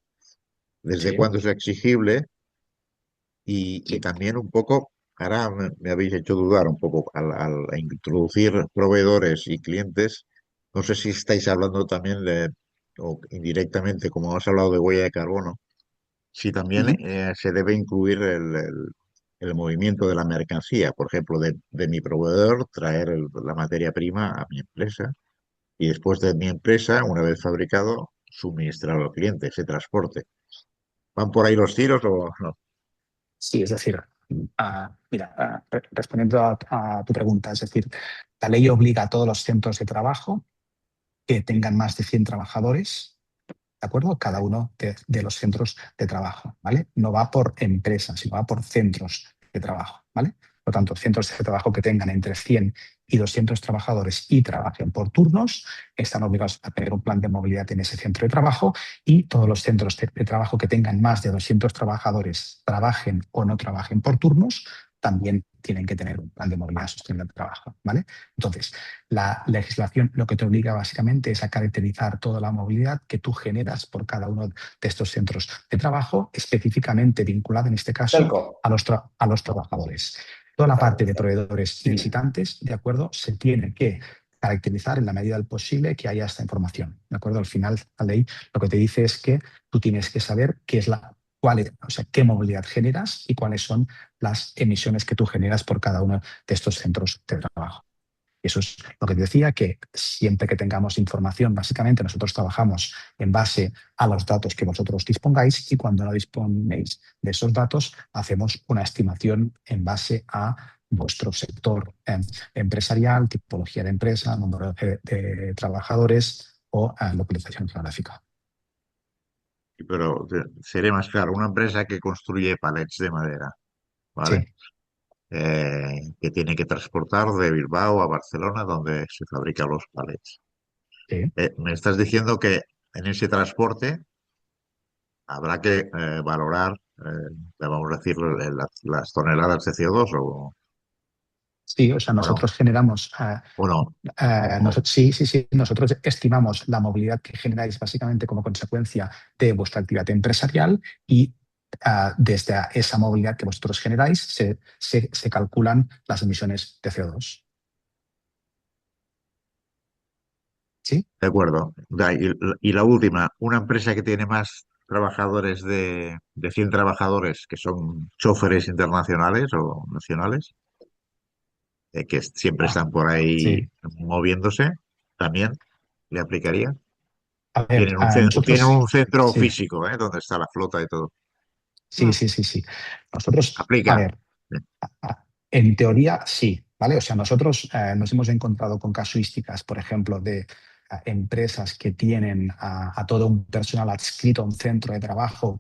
Speaker 5: desde
Speaker 2: Sí.
Speaker 5: cuándo es exigible y también un poco, ahora me habéis hecho dudar un poco al introducir proveedores y clientes, no sé si estáis hablando también o indirectamente, como has hablado de huella de carbono, si también
Speaker 2: Ujú.
Speaker 5: se debe incluir el movimiento de la mercancía, por ejemplo, de mi proveedor, traer la materia prima a mi empresa y después de mi empresa, una vez fabricado, suministrarlo al cliente, ese transporte. ¿Van por ahí los tiros o no?
Speaker 2: Sí, es decir, mira, respondiendo a tu pregunta, es decir, la ley obliga a todos los centros de trabajo que tengan más de 100 trabajadores, ¿de acuerdo? Cada uno de los centros de trabajo, ¿vale? No va por empresas, sino va por centros de trabajo, ¿vale? Por lo tanto, centros de trabajo que tengan entre 100 y 200 trabajadores y trabajen por turnos están obligados a tener un plan de movilidad en ese centro de trabajo, y todos los centros de trabajo que tengan más de 200 trabajadores, trabajen o no trabajen por turnos, también tienen que tener un plan de movilidad sostenible de trabajo, ¿vale? Entonces, la legislación lo que te obliga básicamente es a caracterizar toda la movilidad que tú generas por cada uno de estos centros de trabajo, específicamente vinculada en este caso
Speaker 3: Telco.
Speaker 2: a los trabajadores. Toda la parte de proveedores y visitantes, ¿de acuerdo? Se tiene que caracterizar en la medida del posible que haya esta información, ¿de acuerdo? Al final, la ley lo que te dice es que tú tienes que saber o sea, qué movilidad generas y cuáles son las emisiones que tú generas por cada uno de estos centros de trabajo. Eso es lo que te decía, que siempre que tengamos información, básicamente nosotros trabajamos en base a los datos que vosotros dispongáis, y cuando no disponéis de esos datos, hacemos una estimación en base a vuestro sector empresarial, tipología de empresa, número de trabajadores o localización geográfica.
Speaker 5: Pero seré más claro, una empresa que construye palets de madera,
Speaker 2: Sí,
Speaker 5: ¿vale? Que tiene que transportar de Bilbao a Barcelona, donde se fabrican los palets.
Speaker 2: sí.
Speaker 5: Me estás diciendo que en ese transporte habrá que valorar, vamos a decir, las toneladas de CO2
Speaker 2: Sí, o sea,
Speaker 5: o no,
Speaker 2: nosotros generamos
Speaker 5: o no. O-
Speaker 2: Sí, sí, sí. Nosotros estimamos la movilidad que generáis básicamente como consecuencia de vuestra actividad empresarial, y desde esa movilidad que vosotros generáis se calculan las emisiones de CO2. ¿Sí?
Speaker 5: de acuerdo. Y la última, una empresa que tiene más trabajadores de 100 trabajadores que son choferes internacionales o nacionales, que siempre
Speaker 2: Ah,
Speaker 5: están por ahí
Speaker 2: sí.
Speaker 5: moviéndose, también le aplicaría.
Speaker 2: A ver,
Speaker 5: Tienen un
Speaker 2: nosotros,
Speaker 5: centro
Speaker 2: sí,
Speaker 5: físico, donde está la flota y todo.
Speaker 2: sí, sí, sí, sí. Nosotros, a
Speaker 5: Aplica.
Speaker 2: ver, en teoría sí, ¿vale? O sea, nosotros nos hemos encontrado con casuísticas, por ejemplo, de empresas que tienen a todo un personal adscrito a un centro de trabajo,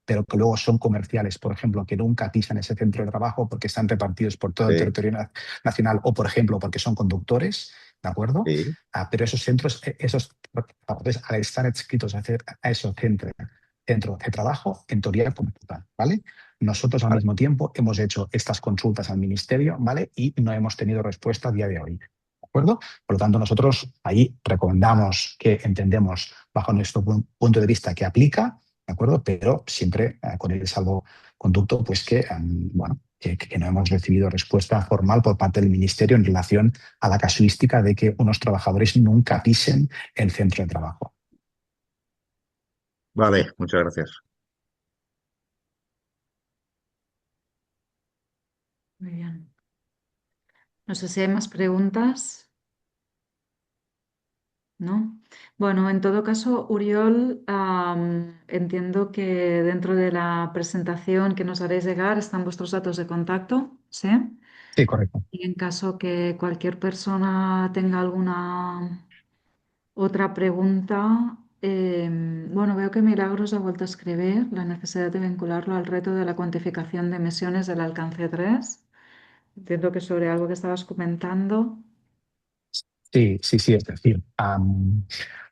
Speaker 2: pero que luego son comerciales, por ejemplo, que nunca pisan ese centro de trabajo porque están repartidos por todo el
Speaker 5: Sí,
Speaker 2: territorio nacional, o, por ejemplo, porque son conductores, ¿de acuerdo?
Speaker 5: sí.
Speaker 2: Pero esos centros, esos trabajadores, al estar adscritos a esos centros de trabajo, en teoría computan, ¿vale? Nosotros al
Speaker 3: Vale.
Speaker 2: mismo tiempo hemos hecho estas consultas al ministerio, ¿vale? Y no hemos tenido respuesta a día de hoy. ¿De acuerdo? Por lo tanto, nosotros ahí recomendamos, que entendemos bajo nuestro punto de vista que aplica, ¿de acuerdo? Pero siempre con el salvoconducto, pues que, bueno, que no hemos recibido respuesta formal por parte del Ministerio en relación a la casuística de que unos trabajadores nunca pisen el centro de trabajo.
Speaker 5: Vale, muchas gracias.
Speaker 1: Muy bien. No sé si hay más preguntas, ¿no? Bueno, en todo caso, Uriol, entiendo que dentro de la presentación que nos haréis llegar están vuestros datos de contacto, ¿sí?
Speaker 2: Sí, correcto.
Speaker 1: Y en caso que cualquier persona tenga alguna otra pregunta, bueno, veo que Milagros ha vuelto a escribir la necesidad de vincularlo al reto de la cuantificación de emisiones del alcance 3. Entiendo que sobre algo que estabas comentando.
Speaker 2: Sí, sí, sí, es decir,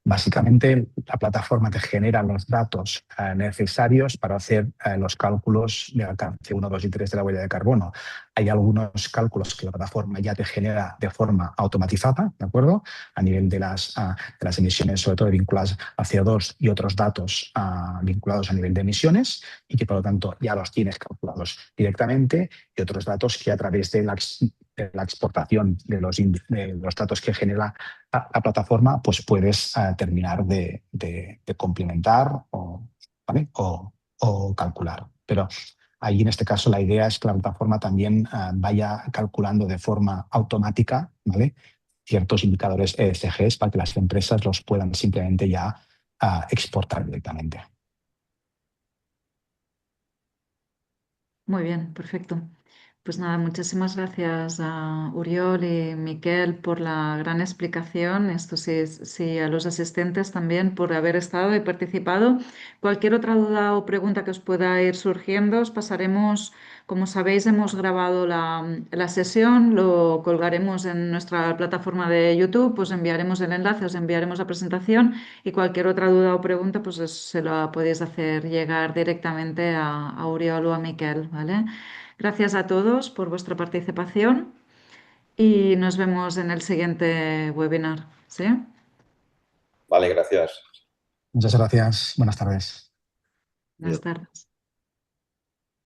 Speaker 2: básicamente la plataforma te genera los datos necesarios para hacer los cálculos de alcance 1, 2 y 3 de la huella de carbono. Hay algunos cálculos que la plataforma ya te genera de forma automatizada, ¿de acuerdo? A nivel de las emisiones, sobre todo vinculadas a CO2 y otros datos vinculados a nivel de emisiones y que por lo tanto ya los tienes calculados directamente y otros datos que a través de la exportación de los datos que genera la plataforma, pues puedes terminar de complementar ¿vale? O calcular. Pero ahí en este caso la idea es que la plataforma también vaya calculando de forma automática, ¿vale? Ciertos indicadores ESGs para que las empresas los puedan simplemente ya exportar directamente.
Speaker 1: Muy bien, perfecto. Pues nada, muchísimas gracias a Uriol y Miquel por la gran explicación. Esto sí, sí, a los asistentes también por haber estado y participado. Cualquier otra duda o pregunta que os pueda ir surgiendo, os pasaremos, como sabéis, hemos grabado la sesión, lo colgaremos en nuestra plataforma de YouTube, os enviaremos el enlace, os enviaremos la presentación y cualquier otra duda o pregunta, pues se la podéis hacer llegar directamente a Uriol o a Miquel, ¿vale? Gracias a todos por vuestra participación y nos vemos en el siguiente webinar, ¿sí?
Speaker 3: Vale, gracias.
Speaker 2: Muchas gracias. Buenas tardes.
Speaker 1: Buenas tardes.